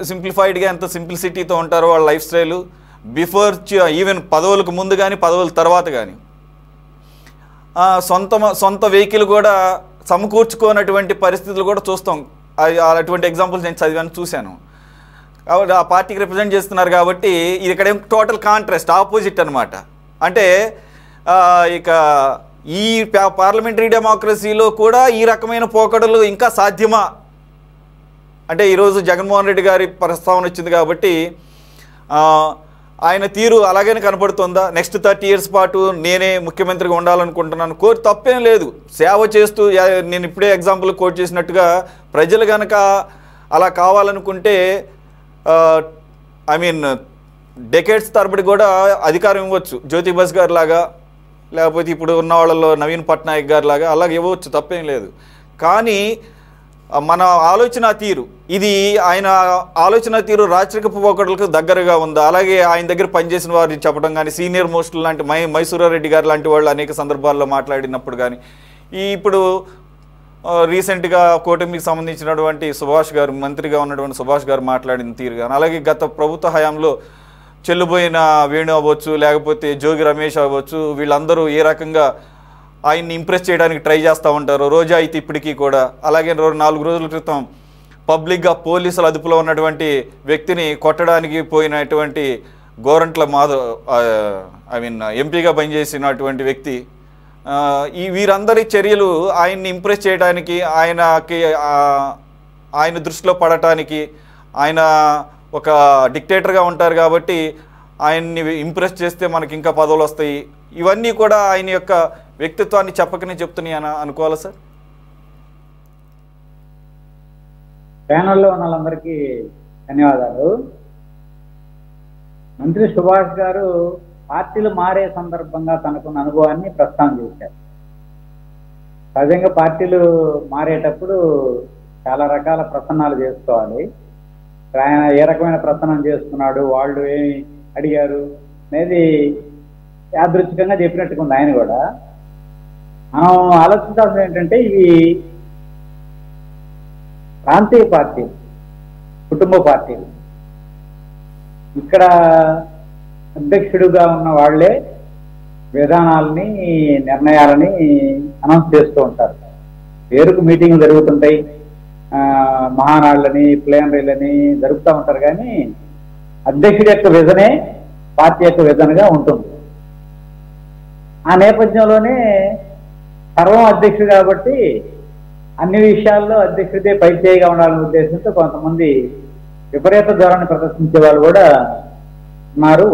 సింప్లిఫైడ్గా, ఎంత సింప్లిసిటీతో ఉంటారో వాళ్ళ లైఫ్ స్టైలు. బిఫోర్ ఈవెన్ పదవులకు ముందు కానీ పదవుల తర్వాత కానీ సొంత వెహికల్ కూడా సమకూర్చుకోనటువంటి పరిస్థితులు కూడా చూస్తాం. అటువంటి ఎగ్జాంపుల్స్ నేను చదివాను, చూశాను. కాబట్టి ఆ పార్టీకి రిప్రజెంట్ చేస్తున్నారు కాబట్టి ఇది ఇక్కడ టోటల్ కాంట్రాస్ట్, ఆపోజిట్ అనమాట. అంటే ఇక ఈ పార్లమెంటరీ డెమోక్రసీలో కూడా ఈ రకమైన పోకడలు ఇంకా సాధ్యమా అంటే ఈరోజు జగన్మోహన్ రెడ్డి గారి ప్రస్తావన వచ్చింది కాబట్టి ఆయన తీరు అలాగనే కనపడుతుందా? నెక్స్ట్ 30 years పాటు నేనే ముఖ్యమంత్రిగా ఉండాలనుకుంటున్నాను, తప్పేం లేదు. సేవ చేస్తూ నేను ఇప్పుడే ఎగ్జాంపుల్ కోట్ చేసినట్టుగా ప్రజలు కనుక అలా కావాలనుకుంటే డెకేడ్స్ తరబడి కూడా అధికారం ఇవ్వచ్చు. జ్యోతి బస్ గారి లాగా, లేకపోతే ఇప్పుడు ఉన్న వాళ్ళలో నవీన్ పట్నాయక్ గారి లాగా అలాగే ఇవ్వచ్చు, తప్పేం లేదు. కానీ మన ఆలోచన తీరు, ఇది ఆయన ఆలోచన తీరు రాచరికపు పోకడలకు దగ్గరగా ఉందా? అలాగే ఆయన దగ్గర పనిచేసిన వారిని చెప్పడం కానీ, సీనియర్ మోస్టులు లాంటి మైసూరారెడ్డి గారు లాంటి వాళ్ళు అనేక సందర్భాల్లో మాట్లాడినప్పుడు కానీ, ఇప్పుడు రీసెంట్గా కూటమికి సంబంధించినటువంటి సుభాష్ గారు, మంత్రిగా ఉన్నటువంటి సుభాష్ గారు మాట్లాడిన తీరు కానీ, అలాగే గత ప్రభుత్వ హయాంలో చెల్లుబోయిన వేణు అవ్వచ్చు, లేకపోతే జోగి రమేష్ అవ్వచ్చు, వీళ్ళందరూ ఏ రకంగా ఆయన్ని ఇంప్రెస్ చేయడానికి ట్రై చేస్తూ ఉంటారు. రోజా అయితే ఇప్పటికీ కూడా. అలాగే 4 రోజుల క్రితం పబ్లిక్గా పోలీసుల అదుపులో ఉన్నటువంటి వ్యక్తిని కొట్టడానికి పోయినటువంటి గోరంట్ల మాధవ్, ఎంపీగా పనిచేసినటువంటి వ్యక్తి, వీరందరి చర్యలు ఆయన్ని ఇంప్రెస్ చేయడానికి, ఆయన దృష్టిలో పడటానికి, ఆయన ఒక డిక్టేటర్గా ఉంటారు కాబట్టి ఆయన్ని ఇంప్రెస్ చేస్తే మనకి ఇంకా పదవులు వస్తాయి, ఇవన్నీ కూడా ఆయన యొక్క వ్యక్తిత్వాన్ని చెప్పకనే చెప్తున్నాయి అని అనుకోవాలా సార్? ప్యానల్లో ఉన్న వాళ్ళందరికీ ధన్యవాదాలు. మంత్రి సుభాష్ గారు పార్టీలు మారే సందర్భంగా తనకున్న అనుభవాన్ని ప్రస్తావన చేశారు. సహజంగా పార్టీలు మారేటప్పుడు చాలా రకాల ప్రసన్నాలు చేసుకోవాలి. ఆయన ఏ రకమైన ప్రసన్నం చేసుకున్నాడు, వాళ్ళు ఏమి అడిగారు అనేది యాదృచ్ఛికంగా చెప్పినట్టుగా ఉంది ఆయన కూడా. మనం ఆలోచించాల్సింది ఏంటంటే, ఇవి ప్రాంతీయ పార్టీలు, కుటుంబ పార్టీలు. ఇక్కడ అధ్యక్షుడిగా ఉన్న వాళ్లే విధానాలని, నిర్ణయాలని అనౌన్స్ చేస్తూ ఉంటారు. పేరుకు మీటింగ్లు జరుగుతుంటాయి, మహానాళ్ళని, ప్లేనరీలని జరుపుతూ ఉంటారు. కానీ అధ్యక్షుడి యొక్క విజనే పార్టీ యొక్క విజన్గా ఉంటుంది. ఆ నేపథ్యంలోనే సర్వం అధ్యక్షుడు కాబట్టి అన్ని విషయాల్లో అధ్యక్షుడితే పైచేయిగా ఉండాలనే ఉద్దేశంతో కొంతమంది విపరీత ధోరణి ప్రదర్శించే వాళ్ళు కూడా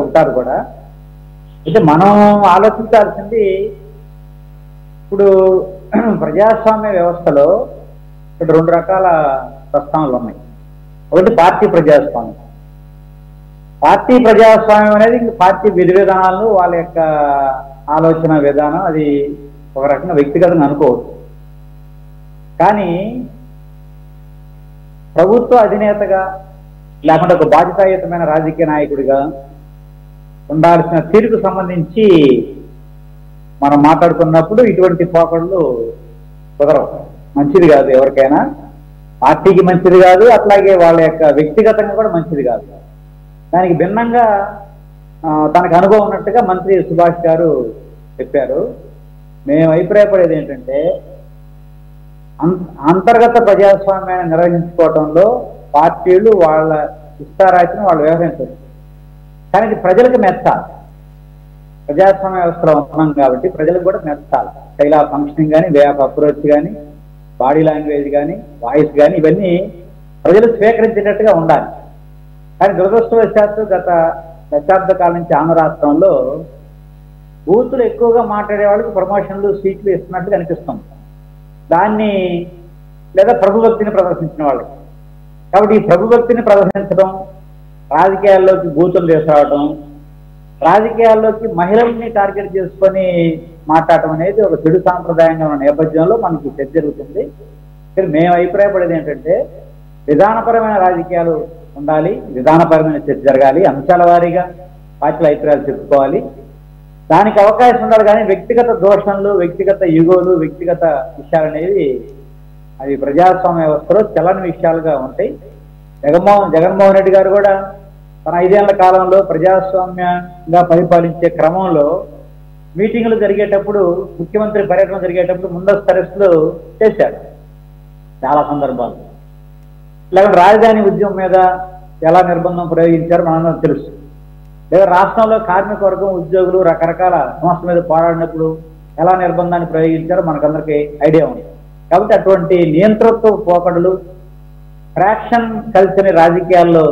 ఉంటారు కూడా. అయితే మనం ఆలోచించాల్సింది, ఇప్పుడు ప్రజాస్వామ్య వ్యవస్థలో ఇక్కడ 2 రకాల ప్రస్తావనలు ఉన్నాయి. ఒకటి పార్టీ ప్రజాస్వామ్యం. పార్టీ ప్రజాస్వామ్యం అనేది పార్టీ విధి విధానాలను, వాళ్ళ యొక్క ఆలోచన విధానం, అది ఒక రకంగా వ్యక్తిగతంగా అనుకోవచ్చు. కానీ ప్రభుత్వ అధినేతగా లేకుంటే ఒక బాధ్యతాయుతమైన రాజకీయ నాయకుడిగా ఉండాల్సిన తీరుకు సంబంధించి మనం మాట్లాడుకున్నప్పుడు ఇటువంటి పోకడలు కుదరవు. మంచిది కాదు, ఎవరికైనా పార్టీకి మంచిది కాదు, అట్లాగే వాళ్ళ యొక్క వ్యక్తిగతంగా కూడా మంచిది కాదు. దానికి భిన్నంగా తనకు అనుభవం ఉన్నట్టుగా మంత్రి సుభాష్ గారు చెప్పారు. మేము అభిప్రాయపడేది ఏంటంటే, అంతర్గత ప్రజాస్వామ్యాన్ని నిర్వహించుకోవడంలో పార్టీలు వాళ్ళ ఇష్టారాజ్యం వాళ్ళు వ్యవహరించవచ్చు. కానీ ఇది ప్రజలకు మెచ్చాలి. ప్రజాస్వామ్య వ్యవస్థలో ఉన్నాం కాబట్టి ప్రజలకు కూడా మెచ్చాలి. స్టైల్ ఆఫ్ ఫంక్షనింగ్ కానీ, వే ఆఫ్ అప్రోచ్ కానీ, బాడీ లాంగ్వేజ్ కానీ, వాయిస్ కానీ, ఇవన్నీ ప్రజలు స్వీకరించేటట్టుగా ఉండాలి. కానీ దురదృష్టవశాత్తు గత దశాబ్ద కాలం నుంచి ఆంధ్ర రాష్ట్రంలో బూతులు ఎక్కువగా మాట్లాడే వాళ్ళకి ప్రమోషన్లు, సీట్లు ఇస్తున్నట్టుగా అనిపిస్తుంది. దాన్ని లేదా ప్రభుభక్తిని ప్రదర్శించిన వాళ్ళకి. కాబట్టి ఈ ప్రభుభక్తిని ప్రదర్శించడం, రాజకీయాల్లోకి బూతులు తీసుకురావడం, రాజకీయాల్లోకి మహిళల్ని టార్గెట్ చేసుకొని మాట్లాడటం అనేది ఒక చెడు సాంప్రదాయంగా ఉన్న నేపథ్యంలో మనకి చర్చ జరుగుతుంది. మేము అభిప్రాయపడేది ఏంటంటే, విధానపరమైన రాజకీయాలు ఉండాలి, విధానపరమైన చర్చ జరగాలి, అంశాల వారీగా పార్టీల అభిప్రాయాలు చెప్పుకోవాలి, దానికి అవకాశం ఉండాలి. కానీ వ్యక్తిగత దోషణలు, వ్యక్తిగత యుగోలు, వ్యక్తిగత విషయాలు అనేవి అవి ప్రజాస్వామ్య వ్యవస్థలో చలని విషయాలుగా ఉంటాయి. జగన్మోహన్ రెడ్డి గారు కూడా తన 5 ఏళ్ల కాలంలో ప్రజాస్వామ్యంగా పరిపాలించే క్రమంలో మీటింగులు జరిగేటప్పుడు, ముఖ్యమంత్రి పర్యటన జరిగేటప్పుడు ముందస్తు అరెస్టులు చేశారు చాలా సందర్భాలు. లేకపోతే రాజధాని ఉద్యమం మీద ఎలా నిర్బంధం ప్రయోగించారో మనందరం తెలుసు. లేదా రాష్ట్రంలో కార్మిక వర్గం, ఉద్యోగులు రకరకాల సమస్యల మీద పోరాడినప్పుడు ఎలా నిర్బంధాన్ని ప్రయోగించారో మనకందరికీ ఐడియా ఉంది. కాబట్టి అటువంటి నియంతృత్వ పోకడలు, ఫ్రాక్షన్ కల్చర్ని రాజకీయాల్లో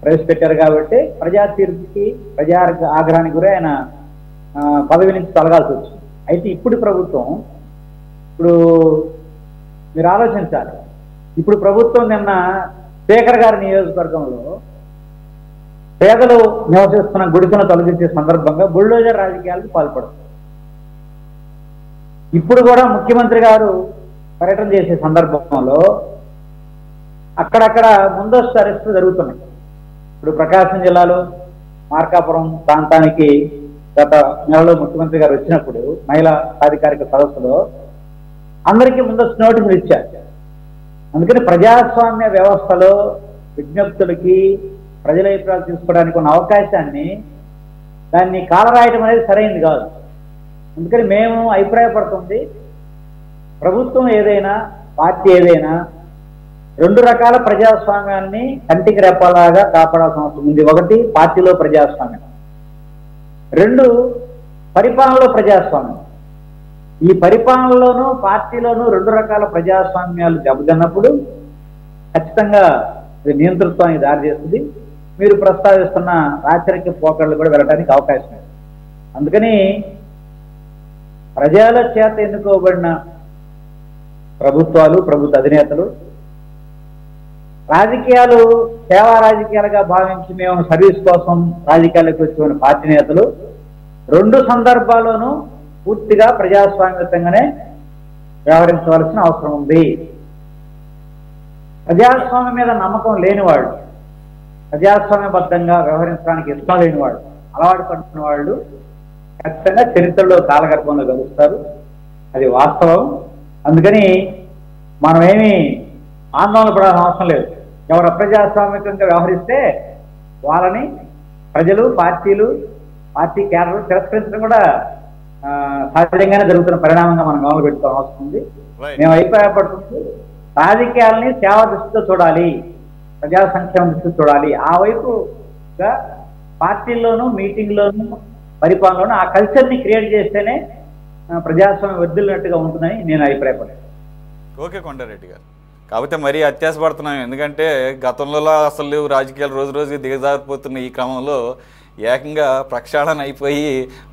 ప్రవేశపెట్టారు. కాబట్టి ప్రజా తీర్పుకి, ప్రజా ఆగ్రహానికి గురి ఆయన పదవి నుంచి తొలగాల్సి వచ్చింది. అయితే ఇప్పుడు ప్రభుత్వం, ఇప్పుడు మీరు ఆలోచించాలి, ఇప్పుడు ప్రభుత్వం నిన్న స్పీకర్ గారి నియోజకవర్గంలో పేదలు నివసిస్తున్న గుడిసెను తొలగించే సందర్భంగా బుల్డోజర్ రాజకీయాలకు పాల్పడుతుంది. ఇప్పుడు కూడా ముఖ్యమంత్రి గారు పర్యటన చేసే సందర్భంలో అక్కడక్కడ ముందస్తు అరెస్టులు జరుగుతున్నాయి. ఇప్పుడు ప్రకాశం జిల్లాలో మార్కాపురం ప్రాంతానికి గత నెలలో ముఖ్యమంత్రి గారు వచ్చినప్పుడు మహిళా సాధికారిక సదస్సులో అందరికీ ముందస్తు నోటీసులు ఇచ్చారు. అందుకని ప్రజాస్వామ్య వ్యవస్థలో విజ్ఞప్తులకి ప్రజల అభిప్రాయాలు తీసుకోవడానికి ఉన్న అవకాశాన్ని దాన్ని కాలరాయటం అనేది సరైనది కాదు. అందుకని మేము అభిప్రాయపడుతుంది, ప్రభుత్వం ఏదైనా పార్టీ ఏదైనా 2 రకాల ప్రజాస్వామ్యాన్ని కంటికి రెప్పలాగా కాపాడాల్సిన అవసరం ఉంది. 1 పార్టీలో ప్రజాస్వామ్యం, 2 పరిపాలనలో ప్రజాస్వామ్యం. ఈ పరిపాలనలోనూ పార్టీలోనూ 2 రకాల ప్రజాస్వామ్యాలు దెబ్బతిన్నప్పుడు ఖచ్చితంగా ఇది నియంతృత్వానికి దారితీస్తుంది. మీరు ప్రస్తావిస్తున్న రాచరిక పోకడలు కూడా వెళ్ళడానికి అవకాశం ఉంది. అందుకని ప్రజల చేత ఎన్నుకోబడిన ప్రభుత్వాలు, ప్రభుత్వ అధినేతలు రాజకీయాలు సేవా రాజకీయాలుగా భావించి మేము సర్వీస్ కోసం రాజకీయాలకు వచ్చిన పార్టీ నేతలు 2 సందర్భాల్లోనూ పూర్తిగా ప్రజాస్వామ్యతంగానే వ్యవహరించవలసిన అవసరం ఉంది. ప్రజాస్వామ్యం మీద నమ్మకం లేనివాడు, ప్రజాస్వామ్యబద్ధంగా వ్యవహరించడానికి ఇష్టం లేనివాడు, అలవాటు పడుతున్న వాళ్ళు ఖచ్చితంగా చరిత్రలో కాలగర్భంలో గడుస్తారు. అది వాస్తవం. అందుకని మనమేమి ఆందోళన పడాల్సిన అవసరం లేదు. ఎవరు అప్రజాస్వామికంగా వ్యవహరిస్తే వాళ్ళని ప్రజలు, పార్టీలు, పార్టీ క్యాడర్లు తిరస్కరించడం కూడా సహజంగానే జరుగుతున్న పరిణామంగా మనం గమనం పెట్టుకోవాల్సిన అవసరం ఉంది. మేము అభిప్రాయపడుతుంది, రాజకీయాలని సేవా దృష్టితో చూడాలి, ప్రజా సంక్షేమ దృష్టితో చూడాలి. ఆ వైపుగా పార్టీల్లోనూ, మీటింగ్లోనూ, పరిపాలనలోనూ ఆ కల్చర్ని క్రియేట్ చేస్తేనే ప్రజాస్వామ్యం వర్ధిల్లినట్టుగా ఉంటుందని నేను అభిప్రాయపడ్డాను. ఓకే కొండారెడ్డి గారు, కాకపోతే మరీ అత్యాశపడుతున్నాం. ఎందుకంటే గతంలో అసలు రాజకీయాలు రోజు రోజుకి దిగజారిపోతున్న ఈ క్రమంలో ఏకంగా ప్రక్షాళన అయిపోయి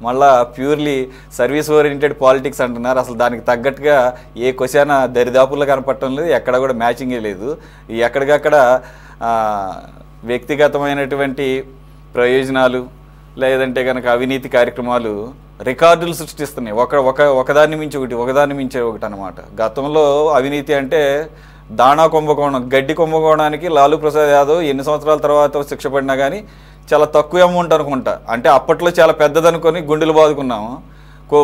మళ్ళా ప్యూర్లీ సర్వీస్ ఓరియంటెడ్ పాలిటిక్స్ అంటున్నారు. అసలు దానికి తగ్గట్టుగా ఏ క్వశ్చన్ దరిదాపుల్లో కనపడటం లేదు, ఎక్కడ కూడా మ్యాచింగే లేదు. ఎక్కడికక్కడ వ్యక్తిగతమైనటువంటి ప్రయోజనాలు లేదంటే కనుక అవినీతి కార్యక్రమాలు రికార్డులు సృష్టిస్తున్నాయి. ఒకదాన్ని మించి ఒకటి అనమాట. గతంలో అవినీతి అంటే దాణా కుంభకోణం, గడ్డి కుంభకోణానికి లాలూ ప్రసాద్ యాదవ్ ఎన్ని సంవత్సరాల తర్వాత శిక్ష పడినా కానీ చాలా తక్కువ అమౌంట్ అనుకుంటా. అంటే అప్పట్లో చాలా పెద్దదనుకొని గుండెలు బాదుకున్నాము.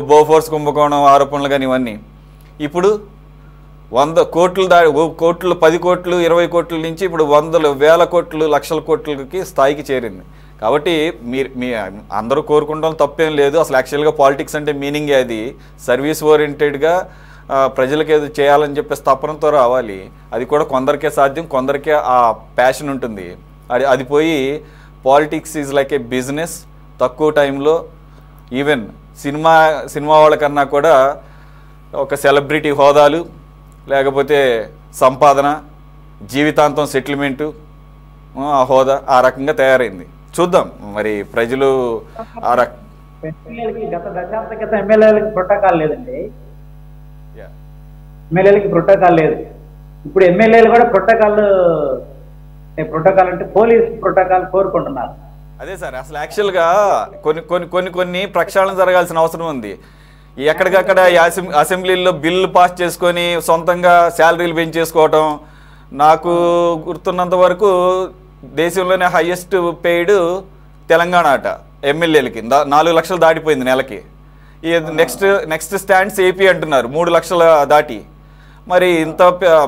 బోఫోర్స్ కుంభకోణం ఆరోపణలు కానీ ఇవన్నీ. ఇప్పుడు 100 కోట్లు కోట్లు, 10 కోట్లు, 20 కోట్ల నుంచి ఇప్పుడు 100 వేల కోట్లు, లక్షల కోట్లకి స్థాయికి చేరింది. కాబట్టి మీ అందరూ కోరుకుంటాం, తప్పేం లేదు. అసలు యాక్చువల్గా పాలిటిక్స్ అంటే మీనింగే అది. సర్వీస్ ఓరియంటెడ్గా ప్రజలకు ఏదో చేయాలని చెప్పేసి తపనతో రావాలి. అది కూడా కొందరికే సాధ్యం, కొందరికే ఆ ప్యాషన్ ఉంటుంది. అది పోయి politics is like A business. తక్కువ టైంలో ఈవెన్ సినిమా వాళ్ళకన్నా కూడా ఒక సెలబ్రిటీ హోదాలు, లేకపోతే సంపాదన, జీవితాంతం సెటిల్మెంటు, ఆ హోదా ఆ రకంగా తయారైంది. చూద్దాం మరి ప్రజలు ఆ గత దశాబ్ద క్రితం ఎమ్మెల్యేలకి ప్రోటోకాల్ లేదండి. ఎమ్మెల్యేలకి ప్రోటోకాల్ లేదు. ఇప్పుడు ఎమ్మెల్యేలు కూడా ప్రోటోకాల్ అంటే పోలీస్ ప్రోటోకాల్ కోరుకుంటున్నారు. అదే సార్, అసలు యాక్చువల్గా కొన్ని ప్రక్షాళన జరగాల్సిన అవసరం ఉంది. ఎక్కడికక్కడ అసెంబ్లీలో బిల్లు పాస్ చేసుకొని సొంతంగా శాలరీలు పెంచేసుకోవటం. నాకు గుర్తున్నంత వరకు దేశంలోనే హైయెస్ట్ పెయిడ్ తెలంగాణ అట ఎమ్మెల్యేలకి. 4 లక్షలు దాటిపోయింది నెలకి. నెక్స్ట్ స్టాండ్స్ ఏపీ అంటున్నారు 3 లక్షల దాటి. మరి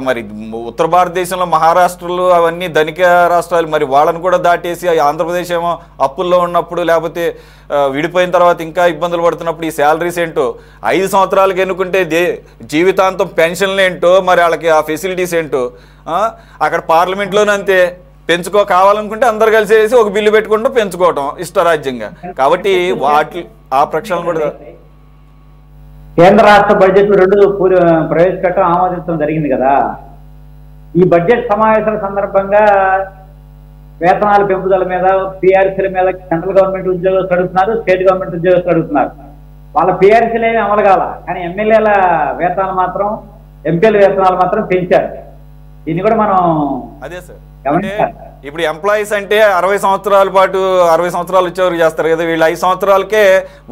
మరి ఉత్తర భారతదేశంలో మహారాష్ట్రలు అవన్నీ ధనిక రాష్ట్రాలు, మరి వాళ్ళని కూడా దాటేసి ఆంధ్రప్రదేశ్ ఏమో అప్పుల్లో ఉన్నప్పుడు, లేకపోతే విడిపోయిన తర్వాత ఇంకా ఇబ్బందులు పడుతున్నప్పుడు ఈ శాలరీస్ ఏంటో, 5 సంవత్సరాలకు ఎన్నుకుంటే జీవితాంతం పెన్షన్లు ఏంటో, మరి వాళ్ళకి ఆ ఫెసిలిటీస్ ఏంటో. అక్కడ పార్లమెంట్లోనే అంతే, కావాలనుకుంటే అందరు కలిసేసి ఒక బిల్లు పెట్టుకుంటూ పెంచుకోవటం ఇష్టరాజ్యంగా. కాబట్టి ఆ ప్రక్షాళన కూడా కేంద్ర రాష్ట్ర బడ్జెట్లు 2 ప్రవేశపెట్టడం ఆమోదించడం జరిగింది కదా. ఈ బడ్జెట్ సమావేశాల సందర్భంగా వేతనాల పెంపుదల మీద, పిఆర్సీల మీద సెంట్రల్ గవర్నమెంట్ ఉద్యోగస్తులు అడుగుతున్నారు, స్టేట్ గవర్నమెంట్ ఉద్యోగస్తులు అడుగుతున్నారు. వాళ్ళ పిఆర్సీలు ఏమి అమలు కాల, కానీ ఎమ్మెల్యేల వేతనాలు మాత్రం, ఎంపీల వేతనాలు మాత్రం పెంచారు. దీన్ని కూడా మనం అదే సార్, అంటే ఇప్పుడు ఎంప్లాయీస్ అంటే 60 సంవత్సరాల పాటు 60 సంవత్సరాలు వచ్చేవారు చేస్తారు కదా. వీళ్ళు 5 సంవత్సరాలకే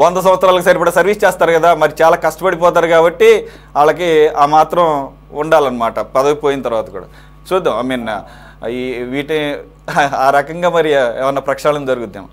100 సంవత్సరాలకు సరిపడా సర్వీస్ చేస్తారు కదా. మరి చాలా కష్టపడిపోతారు కాబట్టి వాళ్ళకి ఆ మాత్రం ఉండాలన్నమాట పదవి పోయిన తర్వాత కూడా. చూద్దాం, వీటి ఆ రకంగా మరి ఏమన్నా ప్రక్షాళన జరుగుద్దాం.